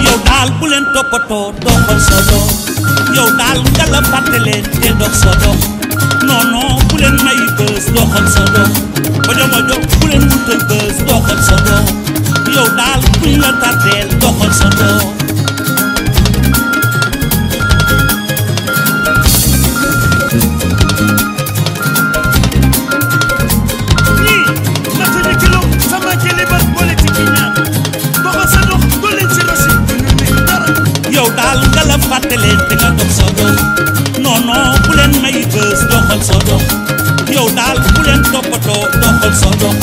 yow daal bu leen toppatoo doxal sa dox yow daal nga la fàtte leen te dox sa dox non non bu leen may bës doxal sa dox mojo mojo bu leen wutal bës doxal sa dox yow daal buñ la tàddeel doxal sa dox yow daal nga la fàtte leen te nga dox sa dox non non bu leen may bës doxal sa dox yow daal bu leen toppatoo doxal sa dox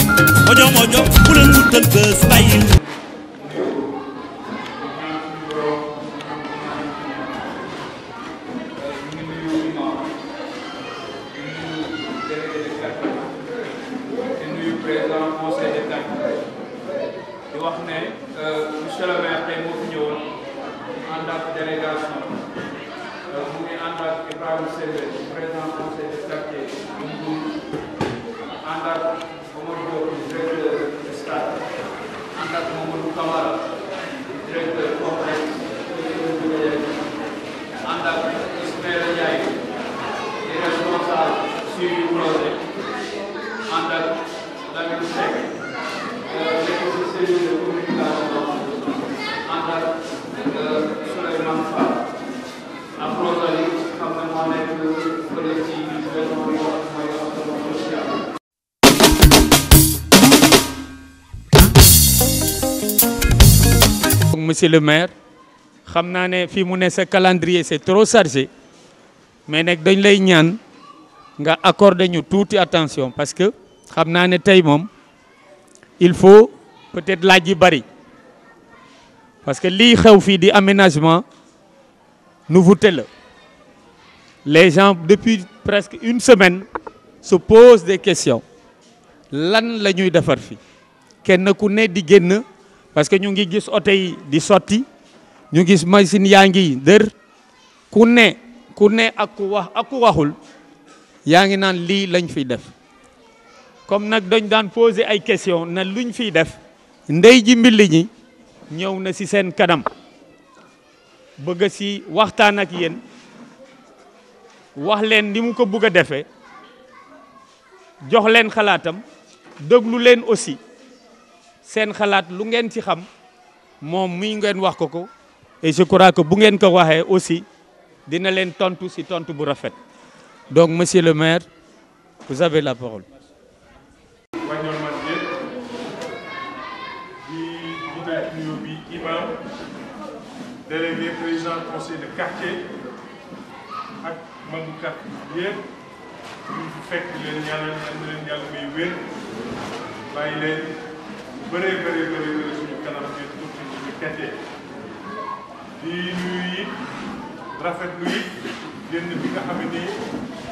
mojo mojo bu leen wutal bës bàyyi monsieur le maire tey moo fi ñëwoon ànd ak délégation mu ngi ànd ak Ibrahima Sène président conseil de quartier bu Mbour ànd ak Omar Diop directeur de stade ànd ak Mamadou Camara directeur complexe ànd ak Ismaïla Ndiaye di responsable suivi projet ànd ak Lamine Seck cellule de communication ànd ak Souleymane Fall ak Rosalie xam ne moo nekk fële ci région mooy social. Monsieur le maire xam naa ne fii mu ne sa calendrier c'est trop chargé mais nag dañ lay ñaan nga accorder ñu tuuti attention parce que xam naa ne tey moom il faut peut-être laaj yi bari parce que lii xew fii di aménagement nouveauté la les gens depuis presque une semaine se posent des questions lan la ñuy defar fii kenn ku ne di génn parce que ñu ngi gis oto yi di sotti ñu gis machine yaa ngi dër ku ne ak ku wax ak ku waxul yaa ngi naan lii lañ fiy def comme nag dañ daan poser ay questions na luñ fiy def ndey ji mbilli ñi ñëw na ci seen kanam bëgg ci waxtaan ak yéen wax leen ni mu ko bëgg a defee jox leen xalaatam déglu leen aussi seen xalaat lu ngeen ci xam moom muy ngeen wax ko et je crois que bu ngeen ko waxee aussi dina leen tontu ci tontu bu rafet donc monsieur le maire vous avez la parole. Imam délégué président conseil de quartier ak magu quartier yëpp ñu fi fekk leen ñaanal leen yàlla may wér bàyyi leen bëree suñu kanam ngeen tuuti suñu kette di nuyu it rafetlu it génn bi nga xam ne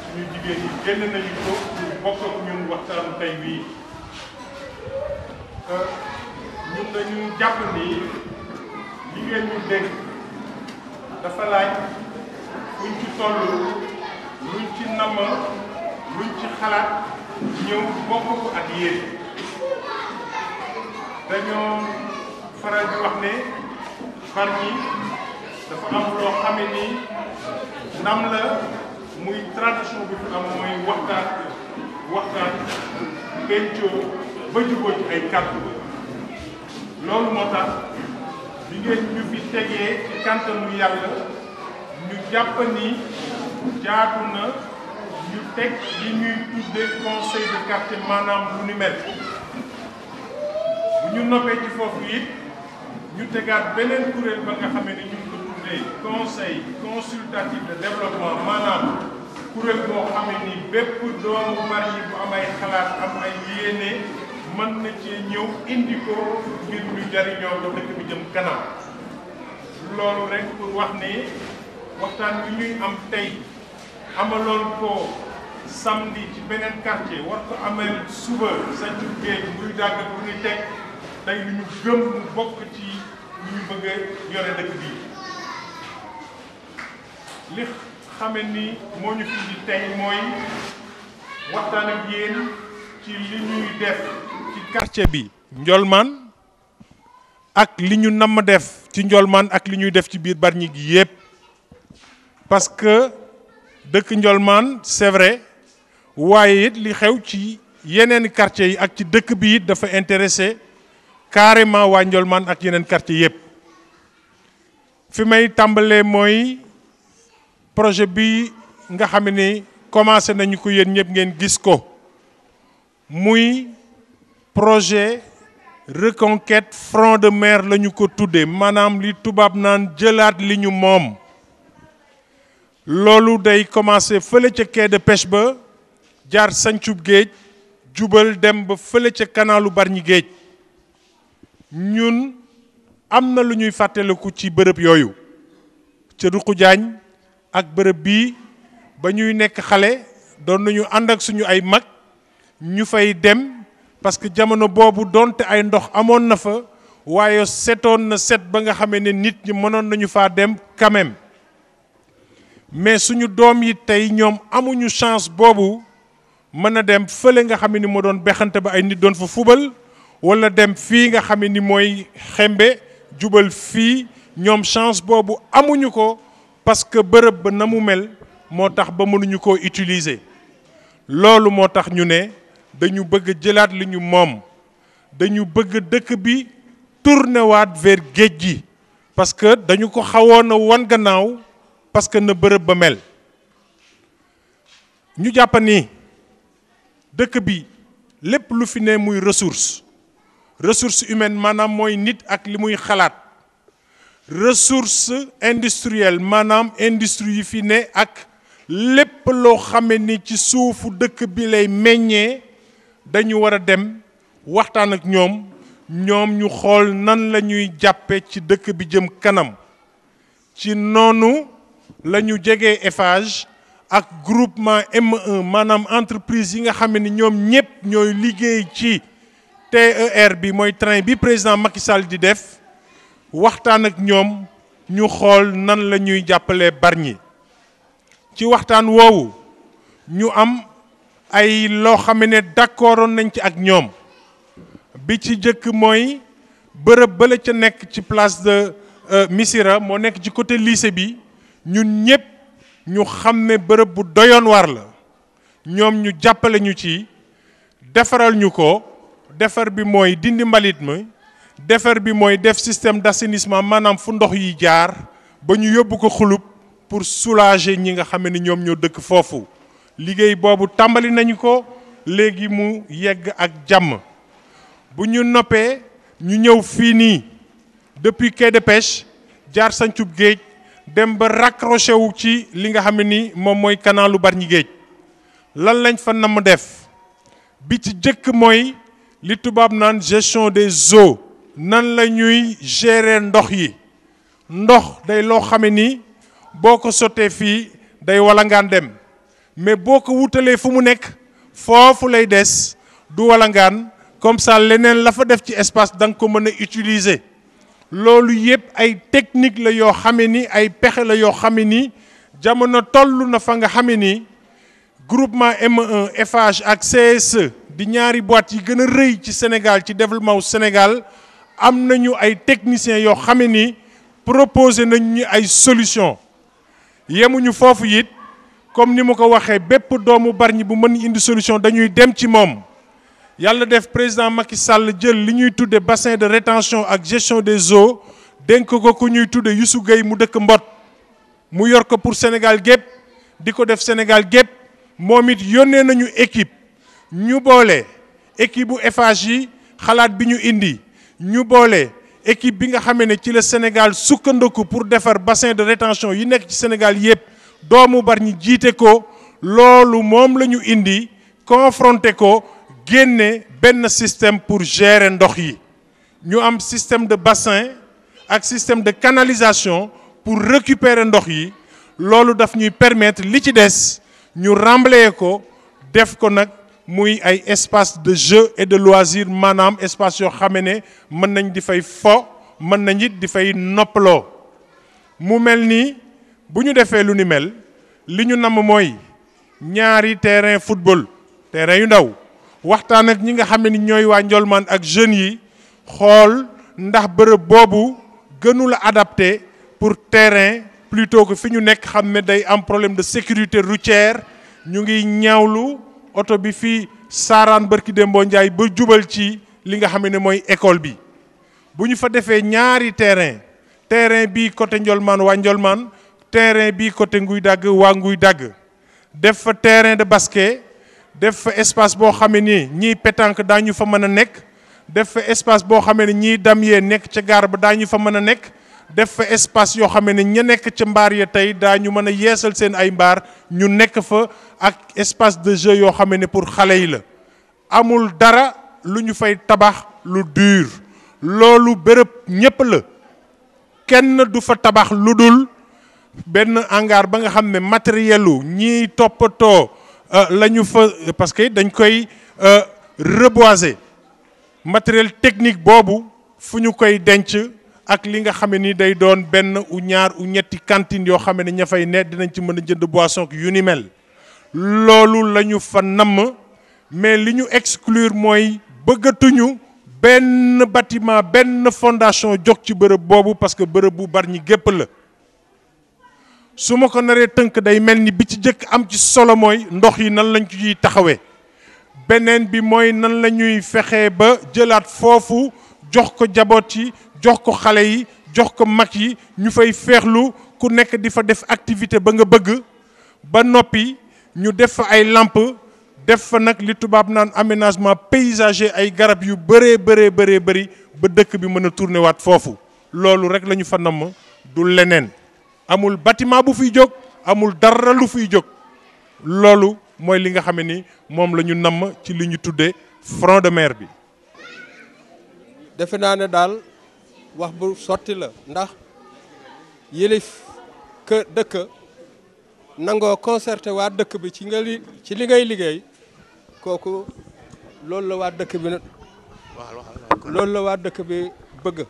suñu jigéen yi génn nañu ko bokk ak ñun waxtaanu tey bii ñun dañu jàpp ni jigéen ñu dégg dafa laaj fuñ ci toll luñ ci namm luñ ci xalaat ñëw bokk ko ak yéen dañoo faral di wax ne far ñi dafa am loo xame ni ndam la muy tradition bi fi am mooy waxtaan pencoo ba jubóo ci ay kàddu loolu moo tax bi ngeen ñu fi tegee ci kàntanu yàlla ñu jàpp ni jaatu na ñu teg li ñuy tudde conseil de quartier maanaam lu ni mel bu ñu noppee ci foofu it ñu tegaat beneen kuréel ba nga xamee ne ñu ngi ko tuddee conseil consultatif de développement maanaam kuréel boo xamee ni bépp doomu Bargny bu am ay xalaat am ay yéene mën na ci ñëw indi ko ngir ñu jariñoo ba dëkk bi jëm kanam loolu rek pour wax ni waxtaan wi ñuy am tey amaloon ko samedi ci beneen quartier war ko amel suba sañu géej muy dàgg bu ñu teg tey lu ñu gëm mu bokk ci ñu bëgg a yore dëkk bi li xame ni moo ñu fi di tey mooy waxtaan ak yéen ci li ñuy def ci quartier bi Ndiolmane ak li ñu namm def ci Ndiolmane ak li ñuy def ci biir Bargny gi yépp parce que dëkk Ndiolmane c'est vrai waaye it li xew ci yeneen quartier yi ak ci dëkk bi it dafa intéressé carrément waa Ndiolmane ak yeneen quartier yépp fi may tàmbalee mooy projet bi nga xam ni commencé nañu ko yéen ñëpp ngeen gis ko muy projet reconquête front de mer la ñu ko tuddee maanaam li tubaab naan jëlaat li ñu moom loolu day commencé fële ca quai de pêche ba jaar Santhiou géej jubal dem ba fële ca kanalu Bargny géej ñun am na lu ñuy fàttaliku ci bërëb yooyu ca Ruqu Jaañ ak bërëb bii ba ñuy nekk xale doon nañu ànd ak suñu ay mag ñu fay dem parce que jamono boobu donte ay ndox amoon na fa waaye setoon na set ba nga xamee ne nit ñi mënoon nañu faa dem quand même mais suñu doom yi tey ñoom amuñu chance boobu mën a dem fële nga xam ni moo doon bexante ba ay nit doon fa fubal wala dem fii nga xam ni mooy xembe jubal fii ñoom chance boobu amuñu ko parce que bërëb ba na mu mel moo tax ba mënuñu koo utiliser loolu moo tax ñu ne dañu bëgg jëlaat li ñu moom dañu bëgg dëkk bi tourner waat vers géej gi parce que dañu ko xawoon a wan gannaaw parce que na bërëb ba mel ñu jàpp ni dëkk bi lépp lu fi ne muy ressource humaine maanaam mooy nit ak li muy xalaat ressource industrielle maanaam industrie yi fi ne ak lépp loo xame ni ci suufu dëkk bi lay meññee dañu war a dem waxtaan ak ñoom ñu xool nan la ñuy jàppe ci dëkk bi jëm kanam ci noonu la ñu jegee Eiffage ak groupement M1 maanaam entreprise yi nga xam ni ñoom ñëpp ñooy liggéey ci TER bi mooy train bi président Macky Sall di def waxtaan ak ñoom ñu xool nan la ñuy jàppalee Bargny ci waxtaan woowu ñu am ay loo xam ne d'accordoon nañ ci ak ñoom bi ci jëkk mooy bërëb bala ca nekk ci place de Missira moo nekk ci côté lycée bi ñun ñëpp ñu xam ne bërëb bu doyoon war la ñoom ñu jàppale ñu ci defaral ñu ko defar bi mooy dindi mbalit mi defar bi mooy def système d'assainissement maanaam fu ndox yi jaar ba ñu yóbbu ko xulub pour soulager ñi nga xam ne ñoom ñoo dëkk foofu liggéey boobu tàmbali nañu ko léegi mu yegg ak jàmm bu ñu noppee ñu ñëw fii nii depuis quai de pêche jaar Santhiou géej dem ba raccroché wu ci li nga xam ne ni moom mooy kanalu Bargny géej lan lañ fa namm def bi ci jëkk mooy li tubaab naan gestion des eaux nan la ñuy gérer ndox yi ndox day loo xam ne ni boo ko sottee fii day walangaan dem mais boo ko wutalee fu mu nekk foofu lay des du walangaan comme ça leneen la fa def ci espace da nga ko mën a utiliser loolu yëpp ay technique la yoo xame ni ay pexe la yoo xame ni jamono toll na fa nga xame ni groupement M1 Eiffage ak CSE di ñaari boîte yi gën a rëy ci Sénégal ci développement wu Sénégal am nañu ay techniciens yoo xame ni proposé nañu ñu ay solution yemuñu foofu it comme ni ma ko waxee bépp doomu Bargny bu mën indi solution dañuy dem ci moom yàlla def président Macky Sall jël li ñuy tudde bassin de rétention ak gestion des eaux dénk ko ku ñuy tudde Youssou Gueye mu dëkk Mbot mu yor ko pour Sénégal gépp di ko def Sénégal gépp moom it yónnee nañu équipe ñu boole équipe bu Eiffage yi xalaat bi ñu indi ñu boole équipe bi nga xamee ne ci la Sénégal sukkandiku pour defar bassin de rétention yi nekk ci Sénégal yépp doomu Bargny jiite ko loolu moom la ñu indi confronté ko génne benn système pour gérer ndox yi ñu am système de bassin ak système de canalisation pour récupérer ndox yi loolu daf ñuy permettre li ci des ñu remblayer ko def ko nag muy ay espace de jeu et de loisir maanaam espace yoo xame ne mën nañ di fay fo mën nañ it di fay noppaloo mu mel ni bu ñu defee lu ni mel li ñu namm mooy ñaari terrain football terrain yu ndaw waxtaan ak ñi nga xam ne ñooy waa Ndiolmane ak jeunes yi xool ndax bërëb boobu gënul a adapté pour terrain plutôt que fi ñu nekk xam ne day am problème de sécurité routière. ñu ngi ñaawlu oto bi fii saaraan barki Dembo Ndiaye ba jubal ci li nga xam ne mooy école bi bu ñu fa defee ñaari terrain bii côté Ndiolmane waa Ndiolmane terrain bii côté Nguy Dagg waa Nguy Dagg def fa terrain de basket def fa espace boo xamee ni ñiy pétanque daañu fa mën a nekk def fa espace boo xamee ni ñiy damier nekk ca gaar ba daañu fa mën a nekk def fa espace yoo xam ne ña nekk ca mbaar ya tey daañu mën a yeesal seen ay mbaar ñu nekk fa ak espace de jeu yoo xam ne pour xale yi la amul dara lu ñu fay tabax lu dur loolu bërëb ñépp la kenn du fa tabax lu dul benn hangar ba nga xam ne matériel u ñiy toppatoo la ñu fa parce que dañ koy reboiser matériel technique boobu fu ñu koy denc ak li nga xam ne ni day doon benn u ñaar u ñetti cantine yoo xam ne ña fay ne dinañ ci mën a jënd boisson yu ni mel loolu la ñu fa namm mais li ñu exclure mooy bëggatuñu benn bâtiment benn fondation jóg ci bërëb boobu parce que bërëb bu Bargny gépp la su ma ko naree tënk day mel ni bi ci jëkk am ci solo mooy ndox yi nan lañ ciy taxawee beneen bi mooy nan la ñuy fexee ba jëlaat foofu jox ko jaboot yi jox ko xale yi jox ko mag yi ñu fay feexlu ku nekk di fa def activité ba nga bëgg ba noppi ñu def fa ay lampe def fa nag li tubaab naan aménagement paysager ay garab yu bëree bëri ba dëkk bi mën a tourné waat foofu loolu rek la ñu fa namm du leneen amul bâtiment bu fiy jóg amul dara lu fiy jóg loolu mooy li nga xam ni moom la ñu namm ci li ñu tuddee front de mer bi. defe naa ne daal wax bu sotti la ndax yëlif kër dëkk nangoo concerté waa dëkk bi ci li ngay liggéey kooku loolu la waa dëkk bi loolu la waa dëkk bi bëgg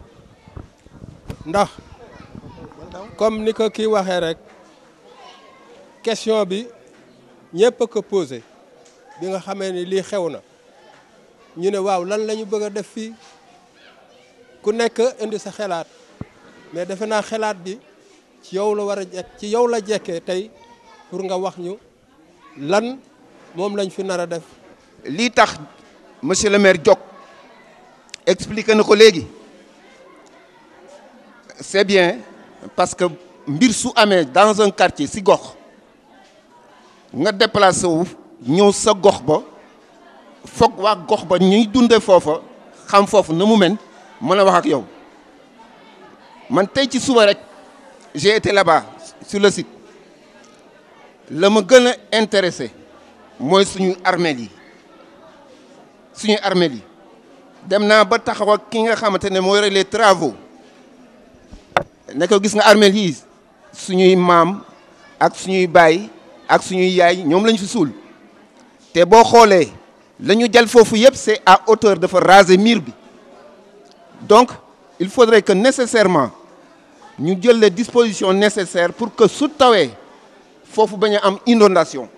ndax comme ni ko kii waxee rek question bi ñëpp a ko posé bi nga xamee ni lii xew na ñu ne waaw lan la ñu bëgg a def fii ku nekk indi sa xalaat mais defe naa xalaat bi ci yow la war a jekk ci yow la jekkee tey pour nga wax ñu lan moom lañ fi nar a def. lii tax monsieur le maire jóg expliqué na ko léegi c'est bien parce que mbir su amee dans un quartier si gox nga déplacé wu ñëw sa gox ba foog waa gox ba ñuy dundee foofa xam foofu na mu mel mën a wax ak yow man tey ci suba rek j'ai été là-bas sur le site la ma gën a intéressé mooy suñu armeel yi dem naa ba taxaw ak ki nga xamante ne moo yore les travaux ne ko gis nga armeel yi suñuy maam ak suñuy baay ak suñuy yaay ñoom lañ fi suul te boo xoolee la ñu jël foofu yëpp c'est à hauteur dafa raser mur bi donc il faudrait que nécessairement ñu jël les dispositions nécessaires pour que su tawee foofu bañ a am inondation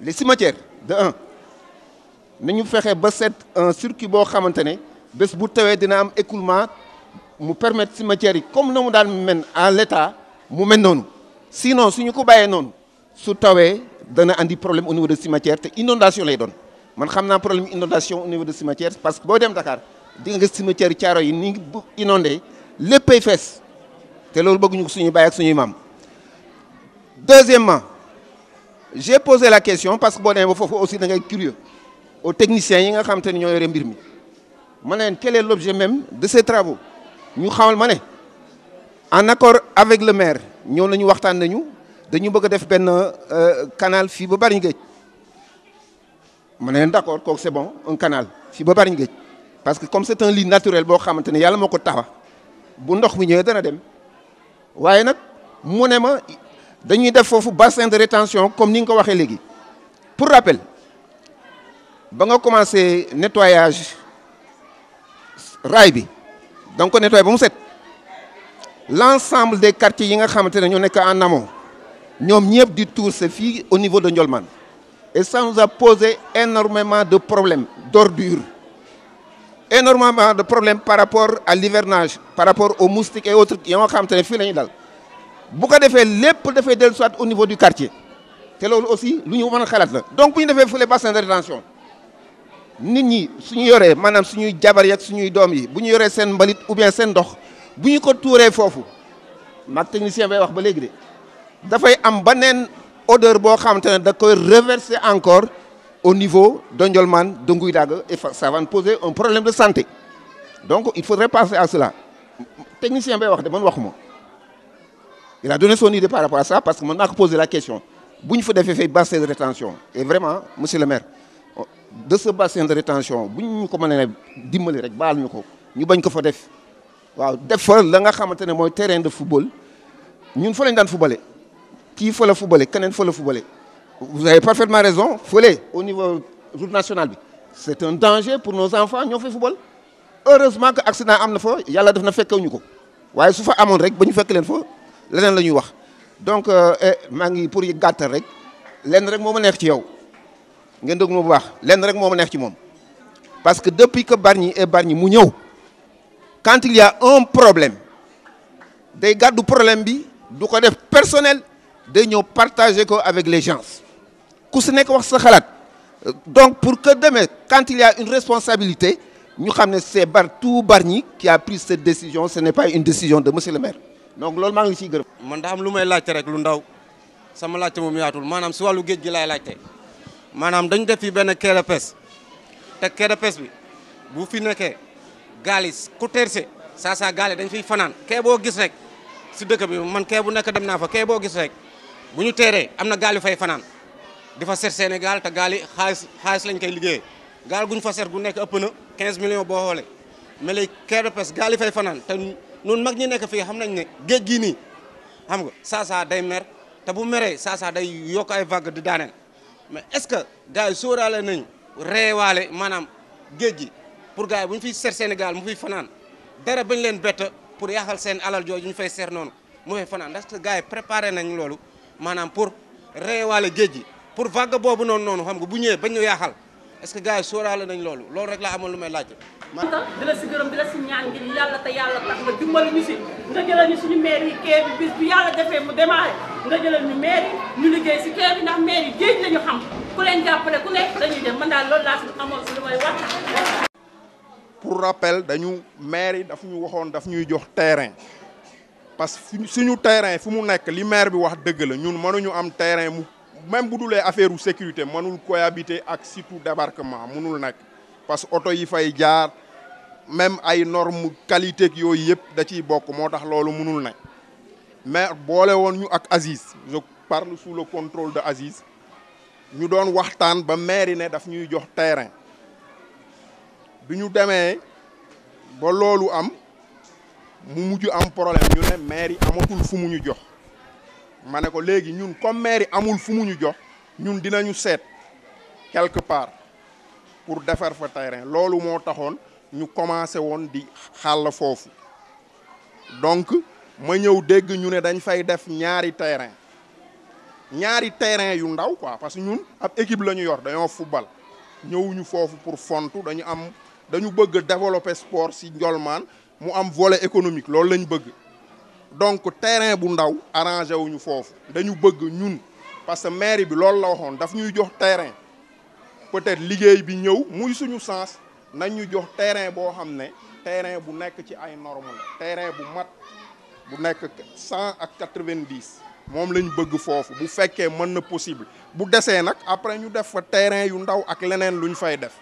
les cimetières de un nañu fexe ba set un circuit boo xamante ne bés bu tawee dina am écoulement mu permettre cimetières yi comme na mu daan mel en l'état mu mel noonu sinon suñu ko bàyyee noonu su tawee dana andi problème au niveau de cimetière te inondation lay doon man xam naa problème inondation au niveau de cimetière parce que boo dem Dakar di nga gis cimetière yi caaro yi ni bu inondé léppay fees te loolu bëgguñu ko suñuy baay ak suñuy maam. Deuxièmement, j'ai posé la question parce que boo demee ba foofu aussi da ngay curieux aux techniciens yi nga xam te ne ñoo yore mbir mi ma ne leen quel est l'objet même de ces travaux ñu xamal ma ne en accord avec le maire ñëw nañu waxtaan nañu dañu bëgg a def benn canal fii ba Bargny Géej ma ne leen d'accord kooku c'est bon un canal fii ba Bargny Géej parce que comme c'est un lit naturel boo xamante ne yàlla moo ko tabax bu ndox mi ñëwee dana dem waaye nag mu ne ma dañuy def foofu bassin de rétention comme ni nga ko waxee léegi pour rappel ba nga commencé nettoyage raay bi da nga ko nettoyé ba mu set l'ensemble des quartiers yi nga xamante ne ñoo nekk en amont ñoom ñëpp di tour c'est fii au niveau de Ndiolmane Et ça nous a posé énormément de problèmes, d'ordures. Énormément de problèmes par rapport à l'hivernage, par rapport aux moustiques et autres qui ont xam te ne fii la ñu dal. bu ko defee lépp dafay dellu soit au niveau du quartier te loolu aussi lu ñu mën a xalaat la. donc bu ñu defee fële bassin de rétention nit ñi suñu yoree maanaam suñuy jabar yi ak suñuy doom yi bu ñu yoree seen mbalit ou bien seen ndox bu ñu ko tuuree foofu maag technicien bay wax ba léegi de dafay am beneen odeur boo xamante ne da koy reverser encore au niveau de Ndiolmane, de Ngouidaga, et ça va nous poser un problème de santé. Donc il faudrait penser à cela. Technicien bay wax de man waxuma. Il a donné son idée par rapport à ça parce que man maa ko posé la question. bu ñu fa defee fay bassin de rétention et vraiment monsieur le maire de ce bassin de rétention bu ñu ko mënee dimbali rek baal ñu ko ñu bañ ko fa def waaw def fa la nga xamante ne mooy terrain de football ñun fa lañ daan footballé kii fa la footballé keneen fa la footballé. Vous avez parfaitement raison fële au niveau route nationale bi c'est un danger pour nos enfants ñoo fay football heureusement que accident am na fa yàlla def na fekkewuñu ko waaye su fa amoon rek ba ñu fekk leen fa leneen la ñuy wax donc maa ngi pour gàttal rek lenn rek moo ma neex ci yow ngeen déglu ma bu baax lenn rek moo ma neex ci moom parce que depuis que Bargny est Bargny mu ñëw quand il y a un problème day gàddu problème bi du ko def personnel day ñëw partager ko avec les gens ku si nekk wax sa xalaat donc pour que demain quand il y a une responsabilité ñu xam ne c'est tout Bargny qui a pris cette décision ce n'est pas une décision de monsieur le maire donc loolu maa ngi ciy gërëm. man daa am lu may laajte rek lu ndaw sama laajte moom yaatul maanaam si wàllu géej gi laay laajte maanaam dañu def fi benn quai de pêche te quai de pêche bi bu fi nekkee gaal yi ku terse saa gaal yi dañ fiy fanaan quai boo gis rek si dëkk bi man quai bu nekk dem naa fa quai boo gis rek bu ñu teeree am na gaal yu fay fanaan di fa seet Sénégal te gaal yi xaalis lañ koy liggéeyee gaal gu ñu fa seet gu nekk ëpp na 15 millions boo xoolee mais léegi quai de pêche gaal yi fay fanaan te ñun mag ñi nekk fii xam nañ ne géej gii nii xam nga saa day mer te bu meree saa day yokk ay vague di daaneel mais est-ce que gars yi sóoraale nañ reewaale maanaam géej gi pour gars yi bu ñu fiy seet Sénégal mu fiy fanaan dara bañ leen bett pour yaaxal seen alal jooju ñu fay seet noonu mu fay fanaan ndax gars yi préparé nañ loolu maanaam pour reewaale géej gi pour vague boobu noonu xam nga bu ñëwee bañ ñu yaaxal est-ce que gars yi sóoraale nañ loolu rek laa amoon lu may laajte. di la si gërëm di la si ñaan ngir yàlla te yàlla tax nga dimbali ñu si nga jëlal ñu suñu maire yi kee bi bis bu yàlla defee mu démarré nga jëlal ñu maire yi ñu liggéey si kee bi ndax maire yi géej lañu xam ku leen jàppale ku nekk dañuy dem man daal loolu laa si amoon si lu may wax. pour rappel dañu maire yi daf ñu waxoon daf ñuy jox terrain parce que suñu terrain fu mu nekk li maire bi wax dëgg la ñun mënuñu am terrain mu même bu dulee affaire u sécurité mënul cohabiter ak surtout débarquement mënul nekk parce que oto yi fay jaar même ay normes qualité yooyu yëpp da ciy bokk moo tax loolu mënul nekk maire boole woon ñu ak Aziz je parle sous le contrôle de Aziz ñu doon waxtaan ba maire yi ne daf ñuy jox terrain bi ñu demee ba loolu am mu mujj am problème ñu ne maire yi amatul fu mu ñu jox ma ne ko léegi ñun comme maire yi amul fu mu ñu jox ñun dinañu seet quelque part pour defar fa terrain loolu moo taxoon ñu commencé woon di xàll foofu donc ma ñëw dégg ñu ne dañ fay def ñaari terrain yu ndaw quoi parce que ñun ab équipe la ñu yor dañoo football ñëwuñu foofu pour fontu dañu bëgg développer sport si Ndiolmane mu am volet économique loolu lañ bëgg donc terrain bu ndaw arrangé wuñu foofu dañu bëgg ñun parce que mairie bi loolu la waxoon daf ñuy jox terrain peut-être liggéey bi ñëw muy suñu sens nañ ñu jox terrain boo xam ne terrain bu nekk ci ay normes la terrain bu mat bu nekk 100 ak 90 moom lañ bëgg foofu bu fekkee mën na possible bu desee nag après ñu def fa terrain yu ndaw ak leneen lu ñu fay def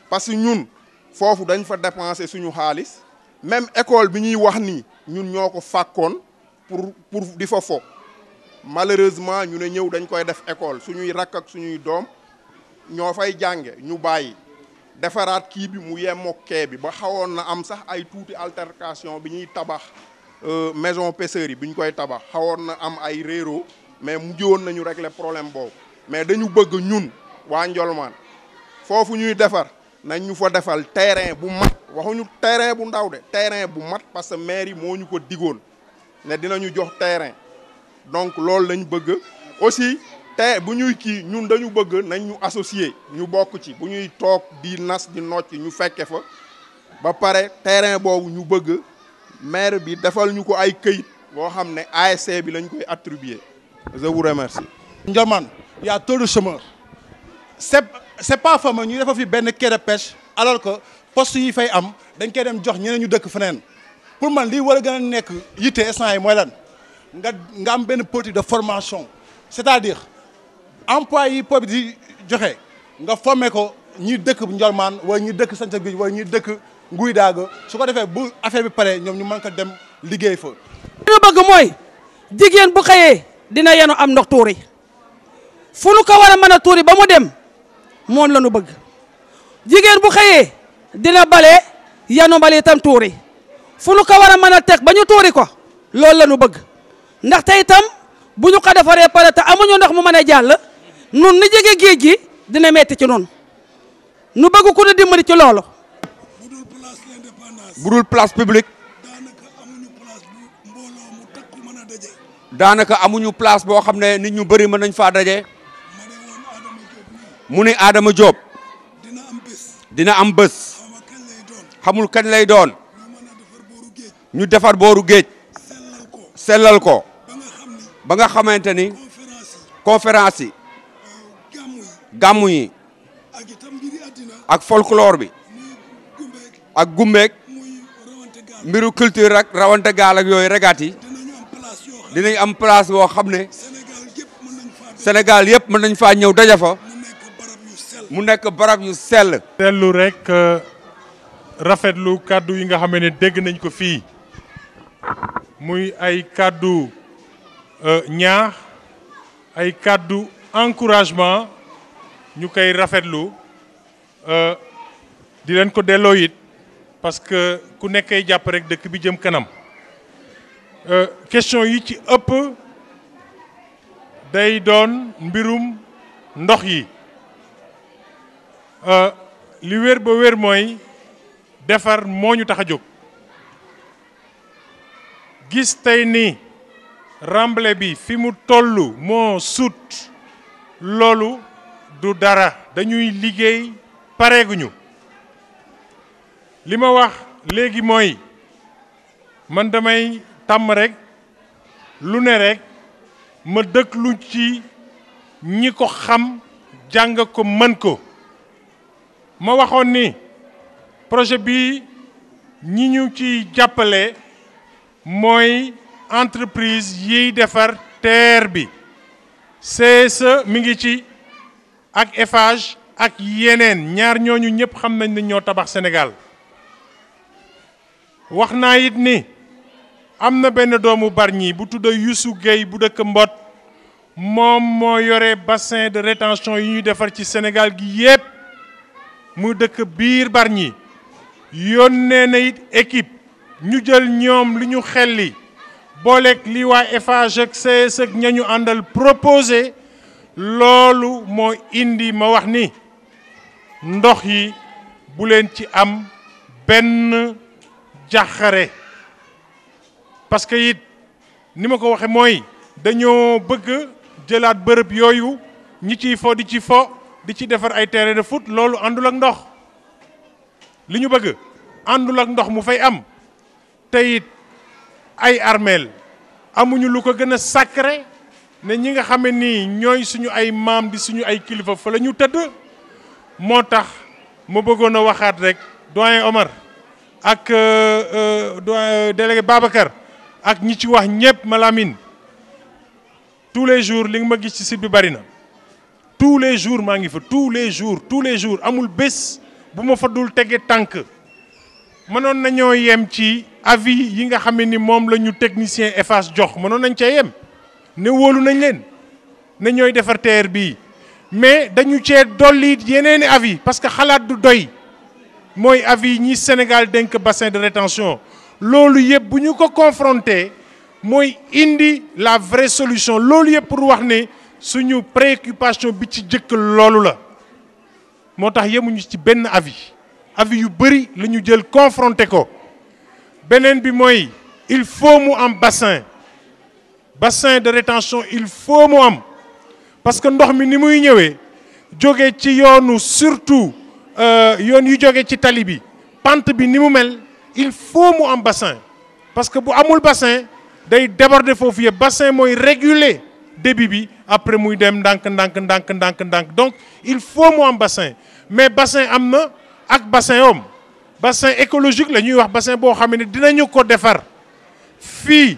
parce que ñun foofu dañ fa dépenser suñu xaalis même école bi ñuy wax nii ñun ñoo ko fàkkoon pour di fa fo malheureusement ñu ne ñëw dañ koy def école suñuy rakk ak suñuy doom ñoo fay jànge ñu bàyyi defaraat kii bi mu yemmook kee bi ba xawoon na am sax ay tuuti altercation bi ñuy tabax maison pêcheurs yi bi ñu koy tabax xawoon na am ay réero mais mujjoon nañu régler problème boobu mais dañu bëgg ñun waa Ndiolmane foofu ñuy defar nañ ñu fa defal terrain bu mat waxuñu terrain bu ndaw de terrain bu mat parce que maire yi moo ñu ko digoon ne dinañu jox terrain donc loolu lañ bëgg aussi te bu ñuy kii ñun dañu bëgg nañ ñu associer ñu bokk ci bu ñuy toog di nas di nocc ñu fekke fa ba pare terrain boobu ñu bëgg maire bi defal ñu ko ay këyit boo xam ne ASC bi lañ koy attribuer. Je vous remercie. Ndiolmane, il y a trop de chômeurs. C'est pas fameux ñu defa fi benn quai de pêche alors que poste yi fay am dañ koy dem jox ñeneen ñu dëkk feneen pour man lii war a gën a nekk yitte instant yi mooy lan nga am benn politique de formation c'est-à-dire emploi yi peuple di joxe nga formé ko ñi dëkk Ndiolmane wala ñi dëkk Santhiaba Gueye wala ñi dëkk Nguy Daaga su ko defee bu affaire bi pare ñoom ñu mën ko dem liggéey fa. li ñu bëgg mooy jigéen bu xëyee dina yenu am ndox tuuri fu nu ko war a mën a tuuri ba mu dem moom la ñu bëgg jigéen bu xëyee dina bale yanu bale itam tuuri fu nu ko war a mën a teg ba ñu tuuri ko loolu la ñu bëgg ndaxte itam bu ñu ko defaree pare te amuñu ndox mu mën a jàll nun ni jege géej gi dina metti ci nun nu bëgg ku ñu dimbali ci loolu. bu dul place publique daanaka amuñu place boo xam ne nit ñu bëri mën nañ faa daje mu ne Adama Diop dina am bés xamul kañ lay doon ñu defar booru géej sellal ko ba nga xamante ni conférence yi gàmmu yi ak folklore bi ak gumbeek mbiru culture ak rawante gaal ak yooyu regaat yi dinañ am place boo xam ne Sénégal yëpp mën nañ faa ñëw daja fa mu nekk barab yu sell. dellu rek rafetlu kàddu yi nga xam ne dégg nañ ko fii muy ay kàddu ñaax ay kàddu encouragement ñu koy rafetlu di leen ko delloo it parce que ku nekkay jàpp rek dëkk bi jëm kanam question yi ci ëpp day doon mbirum ndox yi li wér ba wér mooy defar moo ñu tax a jóg gis tey ni Ramblay bi fi mu toll moo sut loolu du dara dañuy liggéey pareeguñu li ma wax léegi mooy man damay tàmm rek lu ne rek ma dëkk lu ci ñi ko xam jàng ko mën ko ma waxoon ni projet bi ñi ñu ci jàppale mooy entreprise yiy defar terre bi CSE mi ngi ci ak Eiffage ak yeneen ñaar ñooñu ñëpp xam nañ ne ñoo tabax Sénégal wax naa it ni am na benn doomu Bargny bu tudd Youssou Gueye bu dëkk Mbot moom moo yore bassin de rétention yi ñuy defar ci Sénégal gi yépp mu dëkk biir Bargny yónnee na it équipe ñu jël ñoom li ñu xelli booleeg li waa Eiffage ak CS ak ñañu àndal proposé loolu moo indi ma wax ni ndox yi bu leen ci am benn jaxare parce que it ni ma ko waxe mooy dañoo bëgg jëlaat bërëb yooyu ñi ciy fo di ci defar ay terrain de foot loolu àndul ak ndox li ñu bëgg àndul ak ndox mu fay am te it ay armeel amuñu lu ko gën a sacré ne ñi nga xam ne nii ñooy suñu ay maam di suñu ay kilifa fa la ñu tëdd moo tax ma bëggoon a waxaat rek doyen Omar ak doyen délégué Babacar ak ñi ci wax ñëpp Malamine tous les jours li nga ma gis ci site bi bari na tous les jours maa ngi fa tous les jours amul bés bu ma fa dul tege tànk mënoon nañoo yem ci avis yi nga xam ne ni moom la ñu technicien Eiffage jox mënoon nañ cee yem ne wóolu nañ leen ne ñooy defar TER bii mais dañu cee dolli yeneeni avis parce que xalaat du doy mooy avis ñi Sénégal dénk bassin de rétention loolu yëpp bu ñu ko confronté mooy indi la vraie solution loolu yëpp pour wax ne suñu préoccupation bi ci jëkk loolu la moo tax yemuñu ci benn avis yu bëri la ñu jël confronté ko beneen bi mooy il faut mu am bassin de rétention il faut mu am parce que ndox mi ni muy ñëwee jóge ci yoonu surtout yoon yu jóge ci tali bi pente bi ni mu mel il faut mu am bassin parce que bu amul bassin day déborder foofu yëpp bassin mooy réguler débit bi après muy dem ndànk donc il faut mu am bassin mais bassin am na ak bassin om bassin écologique la ñuy wax bassin boo xam ne dinañu ko defar fii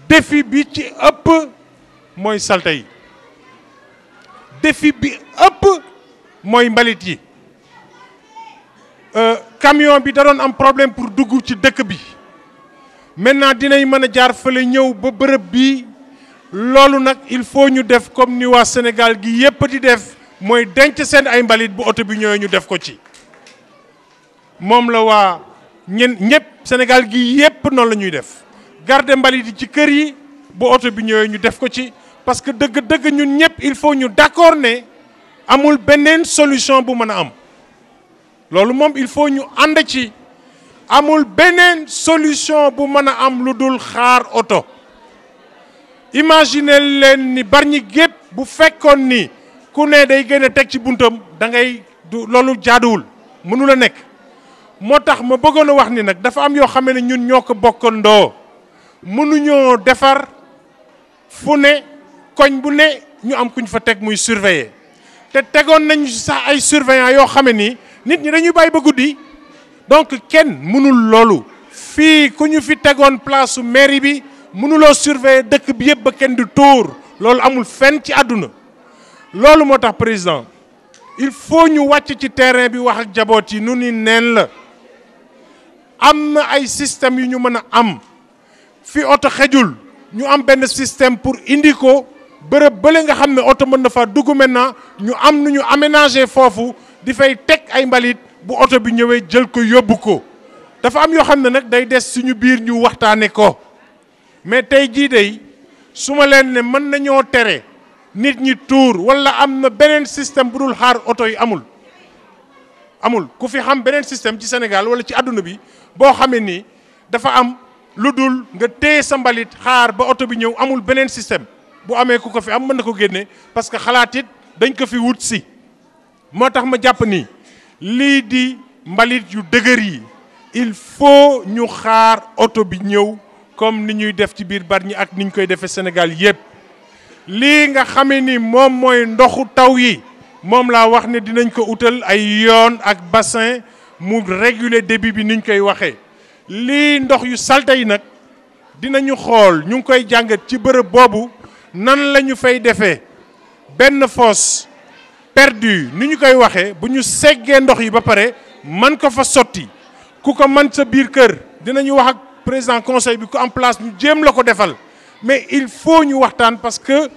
défi bi ci ëpp mooy salte yi défi bi ëpp mooy mbalit yi camion bi da doon am problème pour dugg ci dëkk bi maintenant dinañ mën a jaar fële ñëw ba bërëb bi loolu nag il faut ñu def comme ni waa Sénégal gi yépp di def mooy denc seen ay mbalit bu oto bi ñëwee ñu def ko ci moom la waa ñëpp Sénégal gi yépp noonu la ñuy def garder mbalit yi ci kër yi bu oto bi ñëwee ñu def ko ci parce que dëgg ñun ñëpp il faut ñu d'accord ne amul beneen solution bu mën a am loolu moom il faut ñu ànd ci amul beneen solution bu mën a am lu dul xaar oto imaginer leen ni Bargny gépp bu fekkoon ni ku ne day gën a teg ci buntam da ngay du loolu jaaduwul mënul a nekk moo tax ma bëggoon a wax ni nag dafa am yoo xam ne ñun ñoo ko bokkandoo mënuñoo defar fu ne koñ bu ne ñu am kuñ fa teg muy surveiller te tegoon nañ sax ay surveillant yoo xam ne ni nit ñi dañuy bàyyi ba guddi donc kenn mënul loolu fii ku ñu fi tegoon place su mairie bi mënuloo surveiller dëkk bi yëpp ba kenn du tuur loolu amul fenn ci àdduna loolu moo tax président il faut ñu wàcc ci terrain bi wax ak jaboot yi nu ni neen la am na ay système yu ñu mën a am fi oto xejul ñu am benn système pour indi ko bërëb bële nga xam ne oto mën na fa dugg maintenant ñu am nu ñu aménager foofu di fay teg ay mbalit bu oto bi ñëwee jël ko yóbbu ko dafa am yoo xam ne nag day des suñu biir ñu waxtaane ko mais tey jii day su ma leen ne mën nañoo tere nit ñi tuur wala am na beneen système bu dul xaar oto yi amul ku fi xam beneen système ci Sénégal wala ci àdduna bi boo xamee ni dafa am lu dul nga téye sa mbalit xaar ba oto bi ñëw amul beneen système bu amee ku ko fi am mën na ko génne parce que xalaat it dañ ko fi wut si moo tax ma jàpp ni lii di mbalit yu dëgër yi il faut ñu xaar oto bi ñëw comme ni ñuy def ci biir Bargny ak ni ñu koy defee Sénégal yépp lii nga xamee ni moom mooy ndoxu taw yi moom laa wax ne dinañ ko utal ay yoon ak bassin mu réguler débit bi ni ñu koy waxee lii ndox yu salte yi nag dinañu xool ñu ngi koy jàngat ci bërëb boobu nan la ñu fay defee benn fosse perdue ni ñu koy waxee bu ñu seggee ndox yi ba pare man ko fa sotti ku ko man sa biir kër dinañu wax ak président conseil bi ku en place ñu jéem la ko defal mais il faut ñu waxtaan parce que